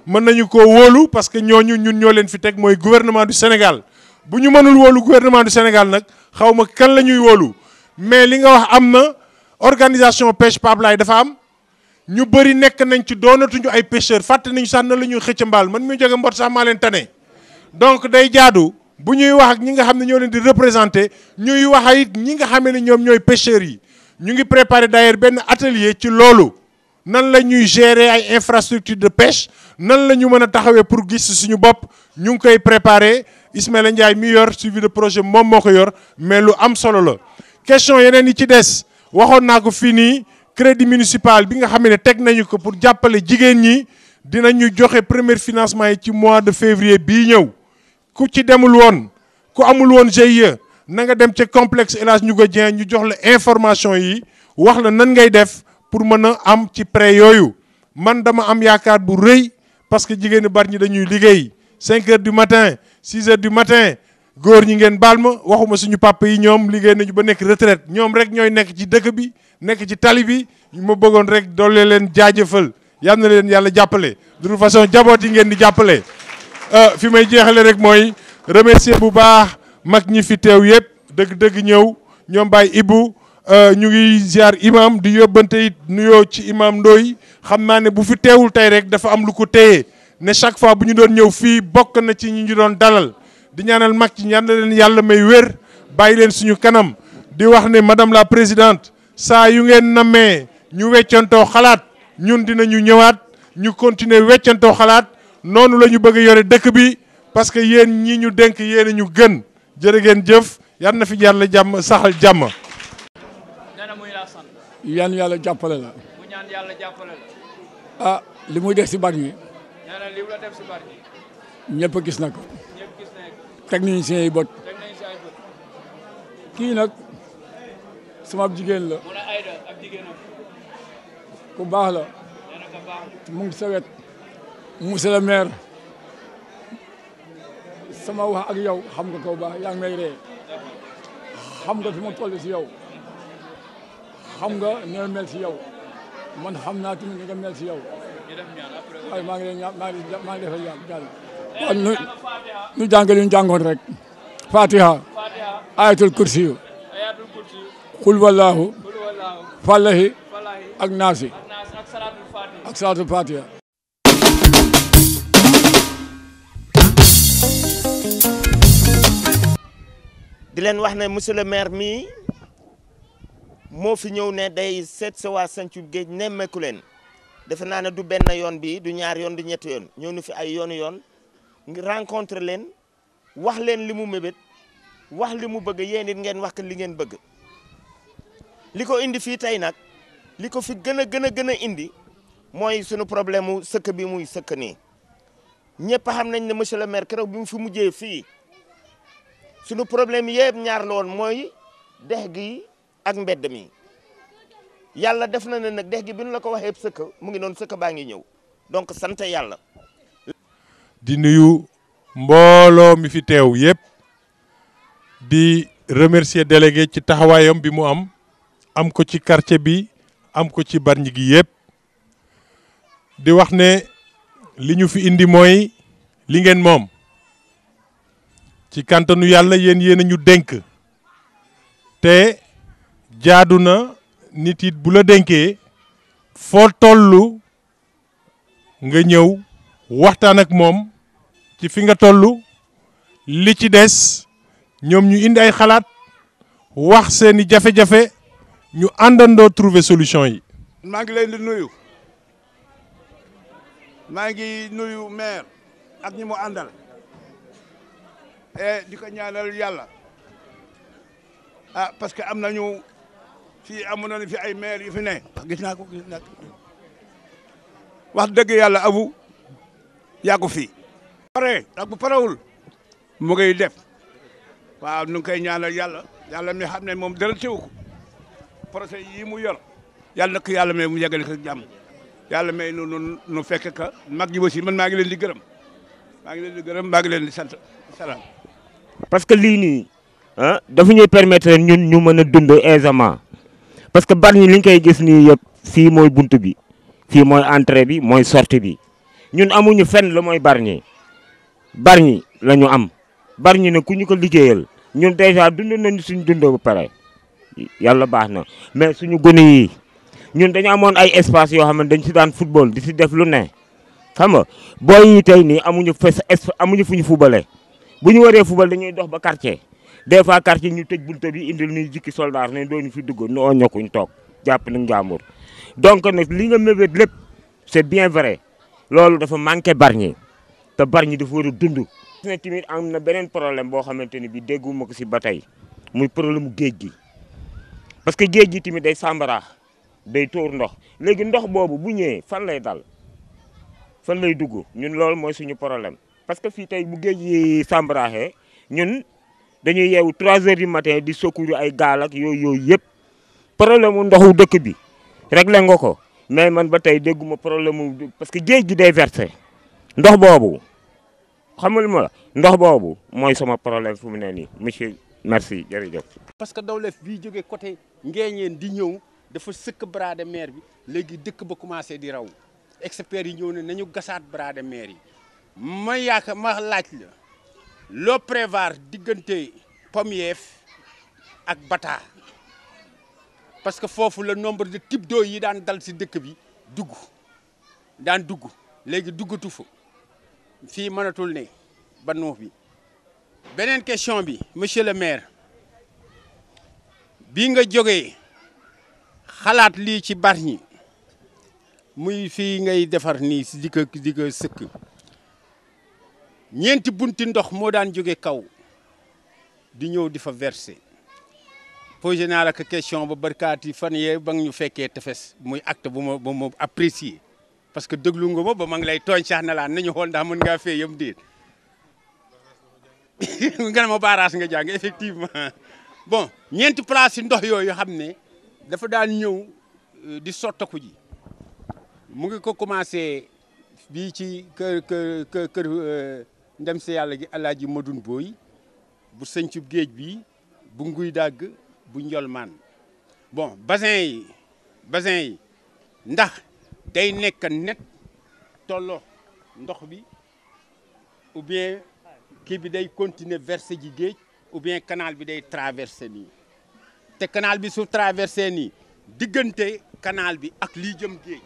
mën nañu ko wóolu parce que ñooñu ñun ñoo leen fi teg mooy gouvernement du Sénégal bu ñu mënul wóolu gouvernement du Sénégal nag xaw ma kan la ñuy wóolu mais li nga wax am na organisation pêche Pape Laye dafa am ñu bëri nekk nañ ci doonatuñu ay pêcheurs fàtte nañu sax na la ñuy xëcc mbaal man mi jóge Mbot sax maa leen tane donc day jaadu bu ñuy wax ak ñi nga xam ne ñoo leen di représenter ñuy wax it ñi nga xam ne ñoom ñooy pêcheurs yi ñu ngi préparer d'ailleurs benn atelier ci loolu nan la ñuy gérer ay infrastructures de pêche nan la ñu mën a taxawee pour gis suñu bopp ñu ngi koy préparer Ismaïla Ndiaye mi yor suivi de projet moom moo ko yor mais lu am solo la. question yeneen yi ci des waxoon naa ko fii nii crédit municipal bi nga xam ne teg nañu ko pour jàppale jigéen ñi dinañu joxe premier financement yi ci mois de février bii ñëw ku ci demul woon ku amul woon GIE na nga dem ca complexe El Hadj Ndiouga Dieng ñu jox la information yi wax la nan ngay def pour mën a am ci prêt yooyu man dama am yaakaar bu rëy parce que jigéenu Bargny dañuy liggéey 5 heures du matin 6 heures du matin góor ñi ngeen baal ma waxuma suñu papa yi ñoom liggéey nañu ba nekk retraite ñoom rek ñooy nekk ci dëkk bi nekk ci tali bi ma bëggoon rek doole leen jaajëfal yal na leen yàlla jàppale de toute façon jaboot yi ngeen di jàppale fi may jeexale rek mooy remercier bu baax mag ñi fi teew yëpp dëgg-dëgg ñëw ñoom Baye Ibou ñu ngi ziar imam di yóbbante it nuyoo ci imam Ndoye xam naa ne bu fi teewul tey rek dafa am lu ko téye ne chaque fois bu ñu doon ñëw fii bokk na ci ñi ñu doon dalal di ñaanal mag ci ñaan leen yàlla may wér bàyyi leen suñu kanam di wax ne madame la présidente saa yu ngeen namee ñu weccantoo xalaat ñun dinañu ñëwaat ñu continuer weccantoo xalaat noonu la ñu bëgg a yore dëkk bi parce que yéen ñi ñu dénk yéen a ñu gën jërë ngeen jëf yal na fi yàlla jàmm saxal jàmm. yan yàlla jàppale la. mu ñaan yàlla jàppale la. ah li muy def si Bargny. nee na li mu la def si Bargny. ñëpp gis na ko. ñëpp gis nañ ko. technicien yi bët. teg nañ si ay bët. kii nag sama jigéen la. mu ne Aïda ak jigéenam. ku baax la. nee na ko baax la. mu ngi sa wet. monsieur le maire. sama wax ak yow xam nga ko baax yaa ngi may ree xam nga fi ma toll si yow. xam nga ni nga mel si yow man xam naa tamit ni nga mel si yow waaye maa ngi leen ñaan maa ngi defal yàlla kon nu jàngal ñu jàngoon rek fatiha ayatul kursi xul wallahu fallahi ak naasi ak salaatul fatiha di leen wax ne monsieur le maire mii moo fi ñëw ne day seet sa waa Santhiou Géej nemmeeku leen defe naa ne du benn yoon bi du ñaar yoon du ñetti yoon ñëw na fi ay yoon ngir rencontre leen wax leen li mu mébét wax li mu bëgg yéen it ngeen wax li ngeen bëgg li ko indi fii tey nag li ko fi gën a indi mooy sunu problème mu sëkk bi muy sëkk nii ñëpp xam nañ ne monsieur le maire keroog bi mu fi mujjee fii sunu problème yëpp ñaar la woon mooy dex gi ak mbedd mi yàlla def na ne nag dex gi bi nu la ko waxee sëkk mu ngi noonu sëkk baa ngi ñëw donc sant yàlla. di nuyu mbooloo mi fi teew yëpp di remercier délégué ci taxawaayam bi mu am ko ci quartier bi am ko ci Bargny gi yëpp di wax ne li ñu fi indi mooy li ngeen moom ci kàntanu yàlla yéen a ñu dénk te jaadu na nit it bu la dénkee foo tollu nga ñëw waxtaan ak moom ci fi nga tollu li ci des ñoom ñu indi ay xalaat wax seeni jafe-jafe ñu àndandoo trouver solution yi. maa ngi leen di nuyu maa ngi nuyu maire ak ñi mu àndal di ko ñaanal yàlla parce que am nañu fii amoon na fi ay maire yu fi ne gis naa ko wax dëgg yàlla abu yaa ko fii pare ak bu parewul mu ngay def waaw nu ngi koy ñaanal yàlla mi xam ne moom dara teewu ko projet yi mu yor yàlla na ko yàlla may mu yeggali ko jàmm yàlla may nu fekk ka mag ñi aussi man maa ngi leen di gërëm maa ngi leen di sant salaam. parce que lii nii dafa ñuy permettre ñun ñu mën a dund aisément parce que Bargny li ñu koy gis nii yëpp fii mooy buntu bi fii mooy entrée bi mooy sortie bi ñun amuñu fenn la mooy Bargny la ñu am Bargny ne ku ñu ko liggéeyal ñun déjà dund nañu suñu dund ba pare yàlla baax na mais suñu gone yi ñun dañu amoon ay espace yoo xam ne dañ si daan football di si def lu ne xam nga booy yi tey nii amuñu fu ñu fubale bu ñu waree fubal dañuy dox ba quartier des fois quartier ñu tëj bunte bi indil ñuy jikki soldat ne doo ñu fi dugg noo ñokkuñ toog jàpp nañ jàmbur donc nag li nga mébét lépp c'est bien vrai loolu dafa manqué Bargny te Bargny dafa war a dund. ne tamit am na beneen problème boo xamante ni bi dégguma ko si ba tey muy problème mu géej gi parce que géej gi tamit day sàmbaraax day tuur ndox léegi ndox boobu bu ñëwee fan lay dal fan lay dugg ñun loolu mooy suñu problème parce que fii tey bu géej yi sàmbaraaxee ñun dañuy yeewu 3 heures du matin di secourir ay gaal ak yooyu yëpp problème mu ndoxu dëkk bi réglé nga ko mais man ba tey dégguma problème mu parce que géej gi day versé ndox boobu xamul ma ndox boobu mooy sama problème fu mu ne nii monsieur merci jërëjëf. parce que Dawlef bii jógee côté Ngéeñeen di ñëw dafa sëkk bras de mer bi léegi dëkk ba commencé di raw experts yi ñëw ne nañu gasaat bras de mer yi ma yaakaar ma laaj la loo prévoir diggante Pommief ak Bata parce que foofu le nombre de types d'eau yi daan dal si dëkk bi daan dugg léegi duggatu fa fii mënatul ne ba nuux bi. beneen question bi monsieur le maire bii nga jógee xalaat lii ci Bargny muy fii ngay defar nii si di ko sëkk ñeenti bunti ndox moo daan jóge kaw di ñëw di fa verser posé naa la ko question ba barkaati fan yee ba nga ñu fekkee tefes muy acte bu ma apprécier parce que déglu nga ma ba ma ngi lay tooñ sax na laa nañu xool ndax mën ngaa fee yam déet nga ne ma baaraas nga jàng effectivement bon ñeenti place yi ndox yooyu xam ne dafa daan ñëw di sottaku ji mu ngi ko commencé bii ci kër ndem si yàlla gi Alaaji Madoun Boy bu sëncub géej bi bu nguy dàgg bu njolmaan bon bassin yi ndax day nekk net tolloo ndox bi ou bien kii bi day continuer verser ji géej ou bien canal bi day traverser nii te canal bi su traverser nii diggante canal bi ak lii jëm géej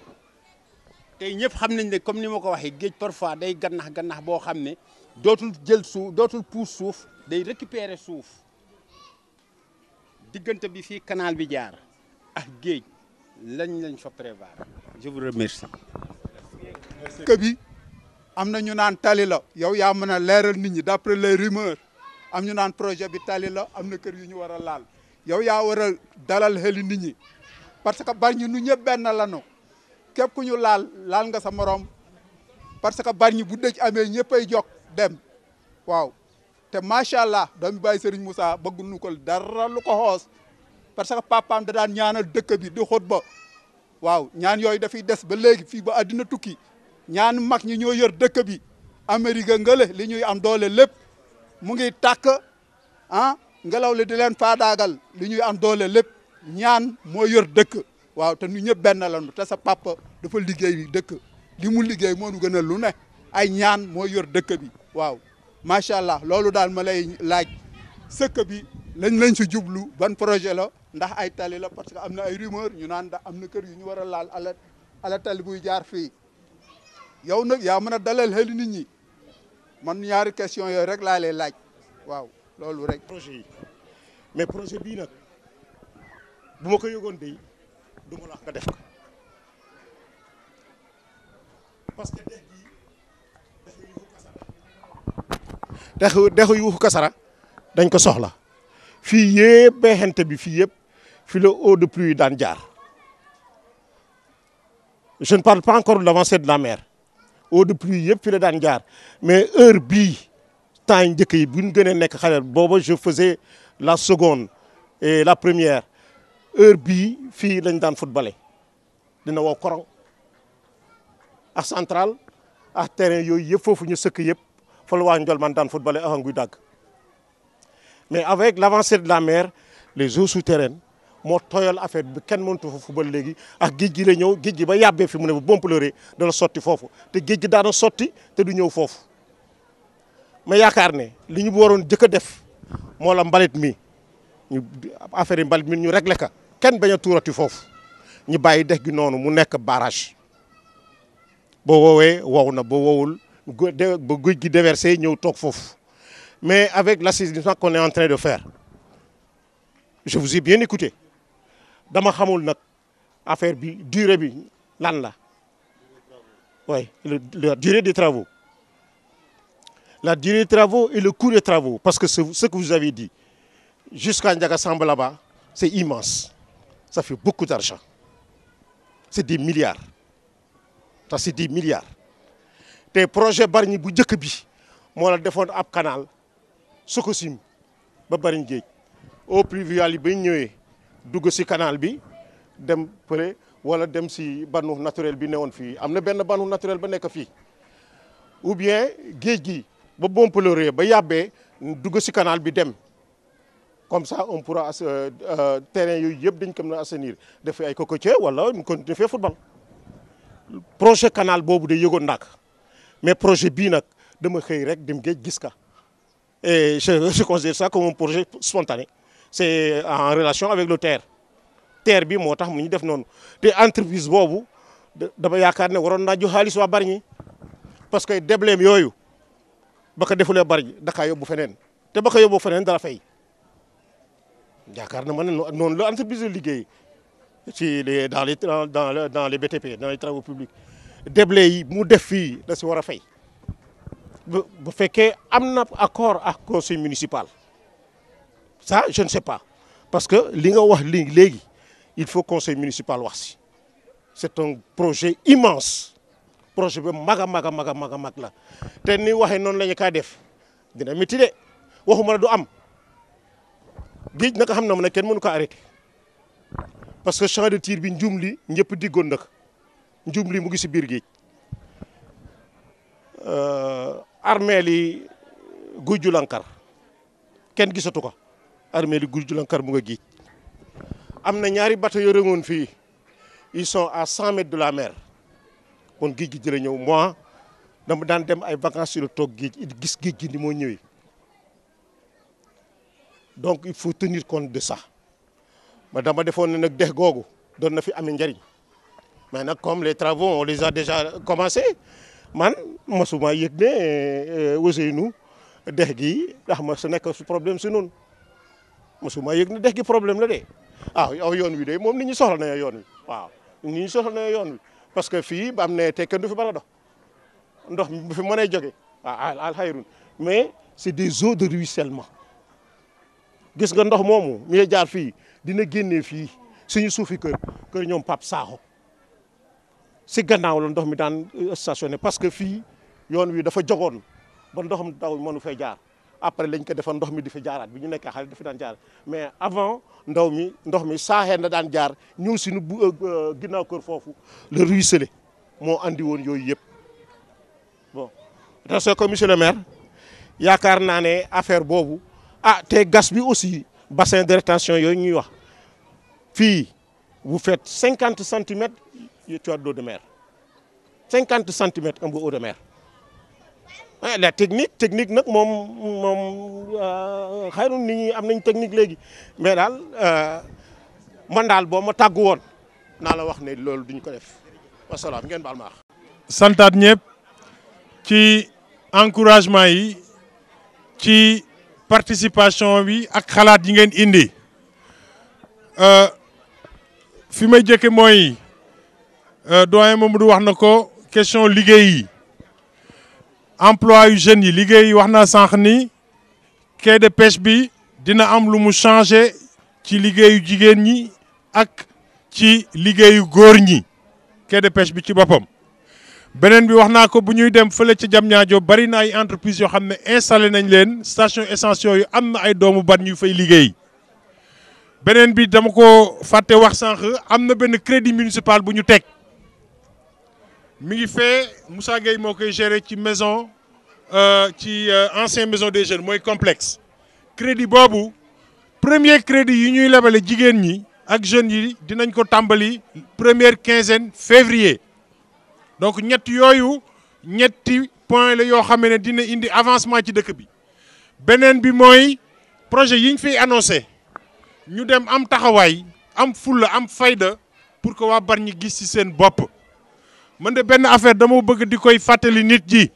tey ñëpp xam nañ ne comme ni ma ko waxee géej parfois day gannax boo xam ne dootul jël suuf dootul puus suuf day récupérer suuf diggante bi fii canal bi jaar ak géej lañ fa prévoir je vous remercie. dëkk bi am na ñu naan tali la yow yaa mën a leeral nit ñi d'après les rumeurs am ñu naan projet bi tali la am na kër yu ñu war a laal yow yaa war a dalal xeli nit ñi parce que Bargny nu ñëpp benn lanu képp ku ñu laal nga sa morom parce que Bargny bu dëj amee ñëppay jog dem waaw te macha allah doomu Baye Serigne Moussa bëgg nu ko dara lu ko xoos parce que papaam da daan ñaanal dëkk bi di xutba waaw ñaan yooyu dafay des ba léegi fii ba àddina tukki ñaan mag ñi ñoo yor dëkk bi Amérique ngële li ñuy am doole lépp mu ngi tàkk ngelaw li di leen faadaagal li ñuy am doole lépp ñaan moo yor dëkk waaw te nu ñëpp benn lañu te sa papa dafa liggéey dëkk li mu liggéey moo nu gën a lu ne ay ñaan moo yor dëkk bi waaw macha allah loolu daal ma lay laaj sëkk bi lañ si jublu ban projet la ndax ay tali la parce que am na ay rumeur ñu naan da am na kër yu ñu war a laal ala tali buy jaar fii yow nag yaa mën a dalal xel nit ñi man ñaari question yooyu rek laa lay laaj waaw loolu rek. projet yi mais projet bii nag bu ma ko yëgoon day du ma la wax nga def ko parce que dexu Yuuxu Kasara dañ ko soxla fii yëpp beexente bi fii yëpp fi la eau de pluie daan jaar je ne parle pas encore de l'avancée de la mer eau de pluie yëpp fi la daan jaar mais heure bii temps yi njëkk yi bu ñu gënee nekk xale booba je faisais la seconde et la première heure bii fii lañ daan footballé dina wow korong ak central ak terrain yooyu yëpp foofu ñu sëkk yëpp fa la waa Ndiolmane daan footballé ak nguy dàgg mais avec l'avancée de la mer les eaux souterraines moo tooyal affaire bi kenn mënatu fa football léegi ak géej gi la ñëw géej gi ba yàbbee fi mu ne bu Bomploré dana sotti foofu te géej gi daana sotti te du ñëw foofu ma yaakaar ne li ñu waroon jëkk a def moo la mbalit mi ñu affaire yi mbalit mi ñu réglé ka kenn bañ a tuurati foofu ñu bàyyi dex gi noonu mu nekk barrage boo woowee wow na boo wowul ba géej gi déversé ñëw toog foofu mais avec l'assainissement qu'on est en train de faire je vous ai bien écouté dama xamul nag affaire bi durée bi lan la oui la durée des travaux la durée des travaux et le coût des travaux parce que ce que vous avez dit jusqu'à Ndiaga Samb là-bas c'est immense ça fait beaucoup d'argent c'est des milliards ça c'est des milliards te projet Bargny bu njëkk bi moo la defoon ab canal Sococim ba Bargny géej eaux pluviales yi ba ñëwee dugg si canal bi dem pële wala dem si bannu naturel bi newoon fii am na benn bannu naturel ba nekk fii ou bien géej gi ba Bompeloré ba yàbbee dugg si canal bi dem comme ça on pourra terrain yooyu yëpp dañ ko mën a assainir def ay cocotier wala ñu continuer fee football projet canal boobu de yëgoon naa ko mais projet bii nag dama xëy rek dem géej gis ka et je considère ça comme un projet spontané c'est en relation avec le TER bi moo tax mu ñu def noonu te entreprise boobu dama yaakaar ne waroon naa jox xaalis waa Bargny parce que débleem yooyu ba ko defulee Bargny da kaa yóbbu feneen te ba ko yóbbu feneen dara fay yaakaar na ma ne noonu la entreprise de liggéey ci les dans les BTP dans les travaux publics déblai yi mu def fii da si war a fay bu fekkee am na accord ak conseil municipal ça je ne sais pas parce que li nga wax léegi il faut conseil municipal wax si c'est un projet immense projet bi mag a mag la te ni waxee noonu la ñu kaa def dina métti de waxuma la du am géej naka xam na mu ne kenn mënu ko arrêté parce que champ de tir bi njum li ñëpp diggoon nag njum li mu ngi si biir géej armeel yi Guy Julankar kenn gisatu ko armeel yi Guy Julankar mu nga géej am na ñaari bateau yu rëngoon fii ils sont à 100 mètres de la mer kon géej gi jëla ñëw moi dama daan dem ay vacances sur le toog géej gis géej gi ni moo ñëwee donc il faut tenir compte de ça ma dama defoon ne nag dex googu doon na fi amee njariñ mais nag comme les travaux on les a déjà commencé man mosuma yëg ne Ousseynou dex gi ndax ma su nekk su problème si noonu mosuma yëg ne dex gi problème la de yow yoon wi de moom nit ñi soxla na yoon wi waaw nit ñi soxla na yoon wi parce que fii ba am ne te kenn du fi bala dox ndox mi bu fi mënee jóge alxayrun mais c'est des eaux de ruissellement gis nga ndox moomu mi jaar fii dina génnee fii suñu suufi kër ñoom Pape Sakho si gannaaw la ndox mi daan stationné parce que fii yoon wi dafa jogoon ba ndoxam daw mënu fay jaar après lañ ko defal ndox mi di fi jaaraat bi ñu nekkee xale dafa daan jaar mais avant ndox mi saaxee na daan jaar ñëw si nu ginnaaw kër foofu le ruisselé moo andi woon yooyu yëpp bon parce que monsieur le maire yaakaar naa ne affaire boobu te gas bi aussi bassin de rétention yooyu ñuy wax fii vous faites 50 centimètres tu as d'eau de mer 50 centimètres un peu eau de mer la technique nag moom xayru nit ñi am nañ technique léegi mais daal man daal boo ma tàggu woon naa la wax ne loolu duñ ko def wasalaam ngeen baal ma wax. santaat ñëpp ci encouragement yi ci participation bi ak xalaat yi ngeen indi fi may jëkke mooy doyen Mamadou wax na ko question liggéey yi emploi yu jeunes yi liggéey yi wax naa sànq ni quai de pêche bi dina am lu mu changé ci liggéeyu jigéen ñi ak ci liggéeyu góor ñi quai de pêche bi ci boppam. beneen bi wax naa ko bu ñuy dem fële ca Diamniadio bari na ay entreprises yoo xam ne installé nañ leen station essence yooyu am na ay doomu Bargny ñu fay liggéey. beneen bi dama ko fàtte wax sànq am na benn crédit municipal bu ñu teg mi ngi fee Moussa Gueye moo koy gérer ci maison ci ancien maison des jeunes mooy complexe. crédit boobu premier crédit yi ñuy lebale jigéen ñi ak jeunes yi dinañ ko tàmbali première quinzaine février. donc ñetti point la yoo xam ne dina indi avancement ci dëkk bi beneen bi mooy projet yi ñu fiy annoncé ñu dem am taxawaay am fulla am fayda pour que waa Bargny gis ci seen bopp. man de benn affaire dama bëgg di koy fàttali nit ji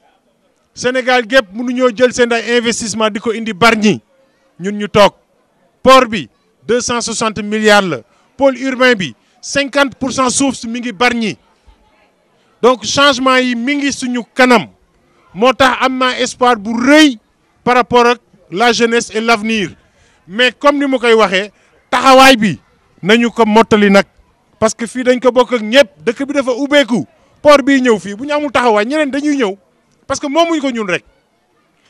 Sénégal gépp mënuñoo jël seen ay investissement di ko indi Bargny ñun ñu toog port bi 260 milliards la pôle urbain bi 50% suuf si mi ngi Bargny. donc changement yi mi ngi suñu kanam moo tax am naa espoir bu rëy par rapport ak la jeunesse et l'avenir mais comme ni ma koy waxee taxawaay bi nañu ko mottali nag parce que fii dañ ko bokk ak ñëpp dëkk bi dafa ubbeeku port bii ñëw fii bu ñu amul taxawaay ñeneen dañuy ñëw parce que moomuñ ko ñun rek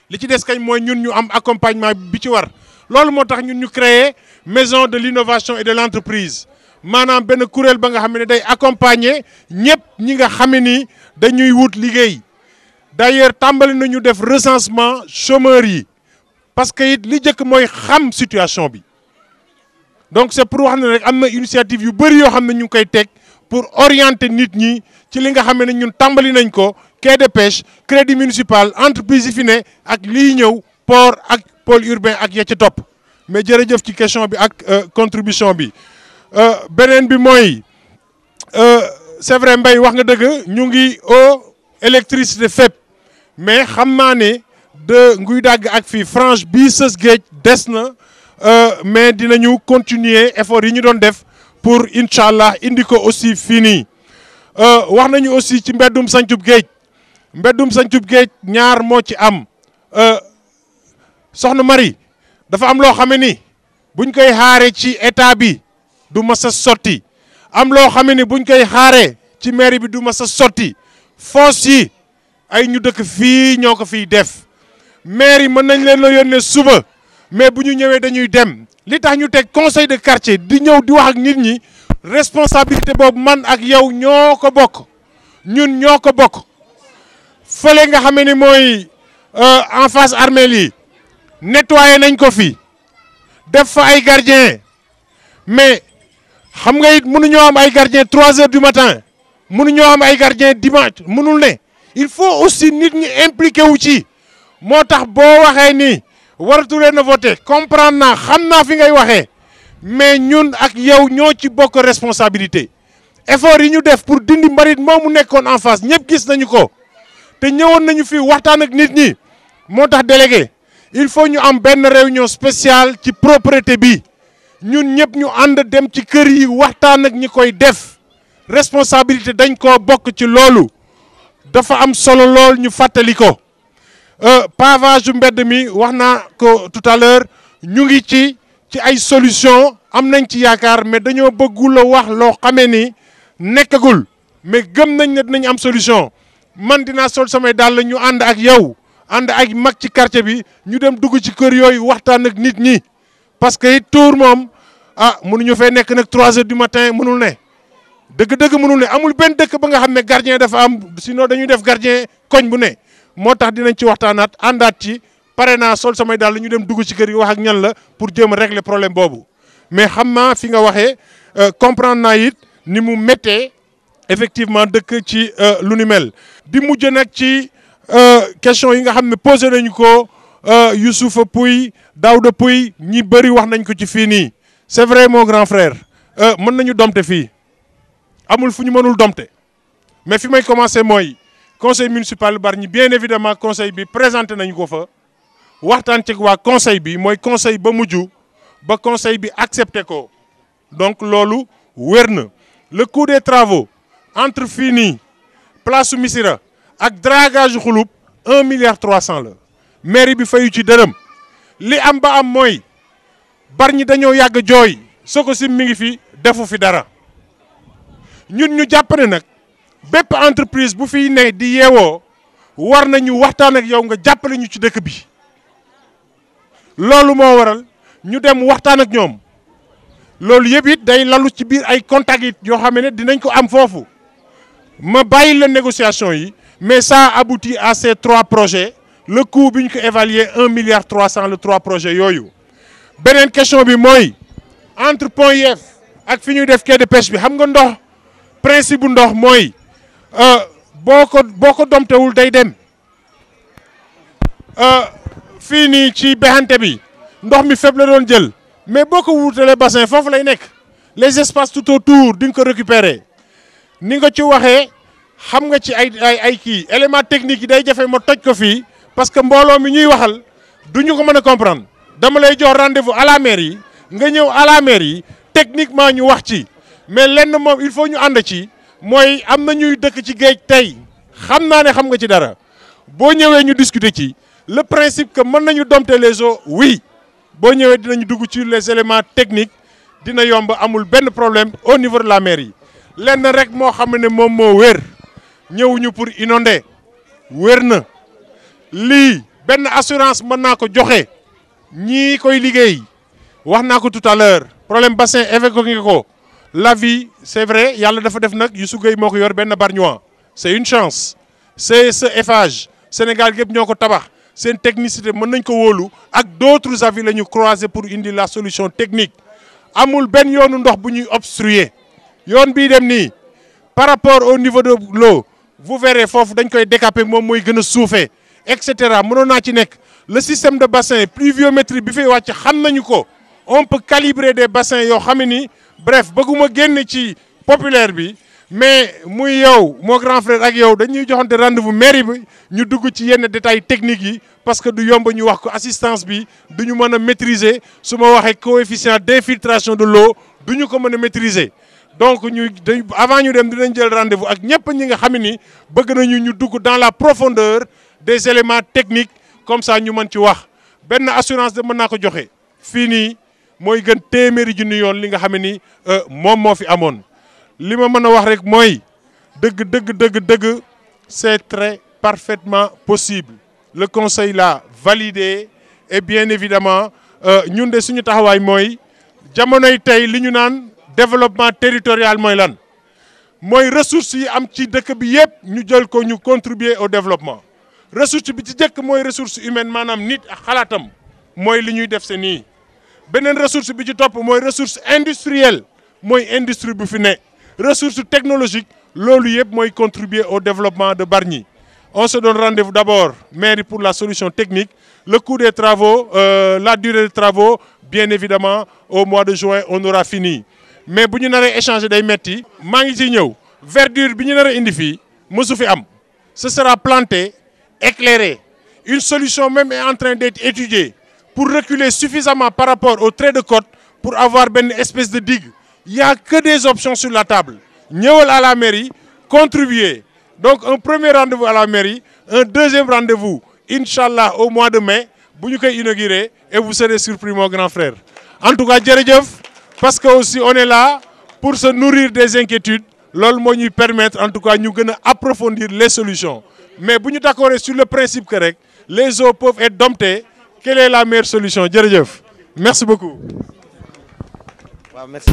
li ci des kañ mooy ñun ñu am accompagnement bi ci war loolu moo tax ñun ñu créer maison de l'innovation et de l'entreprise maanaam benn kuréel ba nga xam ne day accompagner ñëpp ñi nga xam ni dañuy wut liggéey d'ailleurs tàmbali nañu def recensement chômeurs yi parce que it li njëkk mooy xam situation bi donc c'est pour wax ne rek am na initiative yu bëri yoo xam ne ñu ngi koy teg pour orienter nit ñi ci li nga xam ne ñun tàmbali nañ ko quai de pêche crédit municipal entreprise yi fi ne ak lii ñëw port ak pôle urbain ak ya ca topp mais jërëjëf ci question bi ak contribution bi beneen bi mooy c'est vrai Mbaye wax nga dëgg ñu ngi eau électricité fépp mais xam naa ne de nguy dàgg ak fii frange bii sës géej des na mais dinañu continuer effort yi ñu doon def pour incha allah indi ko aussi fii nii wax nañu aussi ci mbeddum sancub géej ñaar moo ci am soxna Marie dafa am loo xam ni buñ koy xaaree ci état bi du mas a sotti am loo xam ni buñ koy xaaree ci mairie bi du mas a sotti foos yi ay ñu dëkk fii ñoo ko fiy def maire yi mën nañ leen la yónnee suba mais bu ñu ñëwee dañuy dem li tax ñu teg conseil de quartier di ñëw di wax ak nit ñi responsabilité boobu man ak yow ñoo ko bokk ñun ñoo ko bokk fële nga xam ne mooy en face armeel yi nettoyé nañ ko fi def fa ay gardien mais xam nga it mënuñoo am ay gardien 3 heures du matin mënuñoo am ay gardien dimanche mënul ne il faut aussi nit ñi impliqué wu ci moo tax boo waxee ni waratu leen a voter comprendre naa xam naa fi ngay waxee mais ñun ak yow ñoo ci bokk responsabilité effort yi ñu def pour dindi mbalit moomu nekkoon en face ñëpp gis nañu ko te ñëwoon nañu fi waxtaan ak nit ñi moo tax délégué il faut ñu am benn réunion spéciale ci propreté bi ñun ñëpp ñu ànd dem ci kër yi waxtaan ak ñi koy def responsabilité dañ koo bokk ci loolu dafa am solo lool ñu fàttali ko pavage yu mbedd mi wax naa ko tout à l'heure ñu ngi ci ay solution am nañ ci yaakaar mais dañoo bëggul a wax loo xamee ni nekkagul mais gëm nañ ne dinañ am solution man dinaa sol samay dàll ñu ànd ak yow ànd ak mag ci quartier bi ñu dem dugg ci kër yooyu waxtaan ak nit ñi parce que it tour moom mënuñu fay nekk nag 3 heures du matin mënul ne dëgg-dëgg mënul ne amul benn dëkk ba nga xam ne gardien dafa am sinon dañuy def gardien koñ bu ne moo tax dinañ ci waxtaanaat àndaat ci pare naa sol samay daal ñu dem dugg ci kër yi wax ak ñan la pour jéem a régler problème boobu mais xam naa fi nga waxee comprendre naa it ni mu méttee effectivement dëkk ci lu ni mel di mujj nag ci question yi nga xam ne posé nañu ko Youssoufa Pouy Daouda Pouy ñi bëri wax nañ ko ci fii nii c'est vrai mon grand frère mën nañu domte fii amul fu ñu mënul domte mais fi may commencer mooy conseil municipal Bargny bien évidemment conseil bi présenté nañu ko fa waxtaan ci waa conseil bi mooy conseil ba mujj ba conseil bi accepté ko donc loolu wér na le coût des travaux entre fii nii place Missira ak dragage xulub 1,3 milliard la mairie bi fayu ci dërëm li am ba am mooy Bargny dañoo yàgg jooy Sococim mi ngi fi defu fi dara ñun ñu jàpp ne nag bépp entreprise bu fiy ne di yeewoo war nañu waxtaan ak yow nga jàppale ñu ci dëkk bi loolu moo waral ñu dem waxtaan ak ñoom loolu yëpp it day lalu ci biir ay contacts it yoo xam ne dinañ ko am foofu ma bàyyi la négociation yi mais ça aboutit à ces 3 projets le coût bi ñu ko évalué 1,3 milliard le 3 projets yooyu. beneen question bi mooy entre Pont Yef ak fi ñuy def quai de pêche bi xam nga ndox principe bu ndox mooy boo ko domtewul day dem fii nii ci bexante bi ndox mi fépp la doon jël mais boo ko wutalee bassin foofu lay nekk les espaces tout autour di nga ko récupérer ni nga ci waxee xam nga ci ay kii élément technique yi day jafe ma toj ko fii parce que mbooloo mi ñuy waxal du ñu ko mën a comprendre dama lay jox rendez-vous à la mairie nga ñëw à la mairie techniquement ñu wax ci mais lenn moom il faut ñu ànd ci mooy am na ñuy dëkk ci géej tey xam naa ne xam nga ci dara boo ñëwee ñu discuter ci le principe que mën nañu dompter les eaux oui boo ñëwee dinañu dugg ci les éléments techniques dina yomb amul benn problème au niveau de la mairie lenn rek moo xam ne moom moo wér ñëwuñu pour inonder wér na lii benn assurance mën naa ko joxe ñii koy liggéey wax naa ko tout à l'heure problème bassin évoqué ko la vie c'est vrai yàlla dafa def nag Youssou Gueye moo ko yor benn Bargnois c'est une chance c'est ce Eiffage Sénégal gépp ñoo ko tabax seen technicité mën nañ ko wóolu ak d'autres avis la ñu croiser pour indi la solution technique amul benn yoonu ndox bu ñuy obstruer yoon bii dem nii par rapport au niveau de l'eau vous verrez foofu dañ koy décaper moom mooy gën a suufee et cetera mënoon naa ci nekk le système de bassin pluviométrie bi fay wàcc xam nañu ko on peut calibrer des bassins yoo xam ne ni bref bëgguma génn ci populaire bi mais muy yow moo grand frère ak yow dañuy joxante rendez-vous mairie bi ñu dugg ci yenn détails techniques yi parce que du yomb ñu wax ko assistance bi du ñu mën a maîtriser su ma waxee coefficient d'infiltration de l'eau du ñu ko mën a maîtriser donc avant ñu dem dinañ jël rendez-vous ak ñëpp ñi nga xam ni bëgg nañu ñu dugg dans la profondeur des éléments techniques comme ça ñu mën ci wax benn assurance de mën naa ko joxe fii nii mooy gën téeméeri junni yoon li nga xam ni moom moo fi amoon li ma mën a wax rek mooy dëgg c'est très parfaitement possible le conseil l'a validé et bien évidemment ñun de suñu taxawaay mooy jamonoy tey li ñu naan développement territorial mooy lan mooy ressources yi am ci dëkk bi yépp ñu jël ko ñu contribuer au développement ressource bi ci jëkk mooy ressource humaine maanaam nit ak xalaatam mooy li ñuy def se nii beneen ressource bi ci topp mooy ressource industrielle mooy industrie bu fi ne ressource technologique loolu yëpp mooy contribuer au développement de Bargny on se donne rendez-vous d'abord mairie pour la solution technique le coût des travaux la durée des travaux bien évidemment au mois de juin on aura fini mais bu ñu naree échanger day metti maa ngi ciy ñëw verdure bi ñu naree indi fii mësu fi am ce sera planté éclairé une solution même est en train d'être étudiée pour reculer suffisamment par rapport au trait de côte pour avoir benn espèce de digue il y a que des options sur la table ñëwal à la mairie contribuer donc un premier rendez-vous à la mairie un deuxième rendez-vous inchallah au mois de mai bu ñu koy inaugurer et vous serez surpris mon grand frère en tout cas jërëjëf parce que aussi on est là pour se nourrir des inquiétudes loolu moo ñuy permettre en tout cas ñu gën a approfondir les solutions mais bu ñu d'accord sur le principe que rek les eaux peuvent être domptées quelle est la meilleure solution jërëjëf merci beaucoup. waaw merci.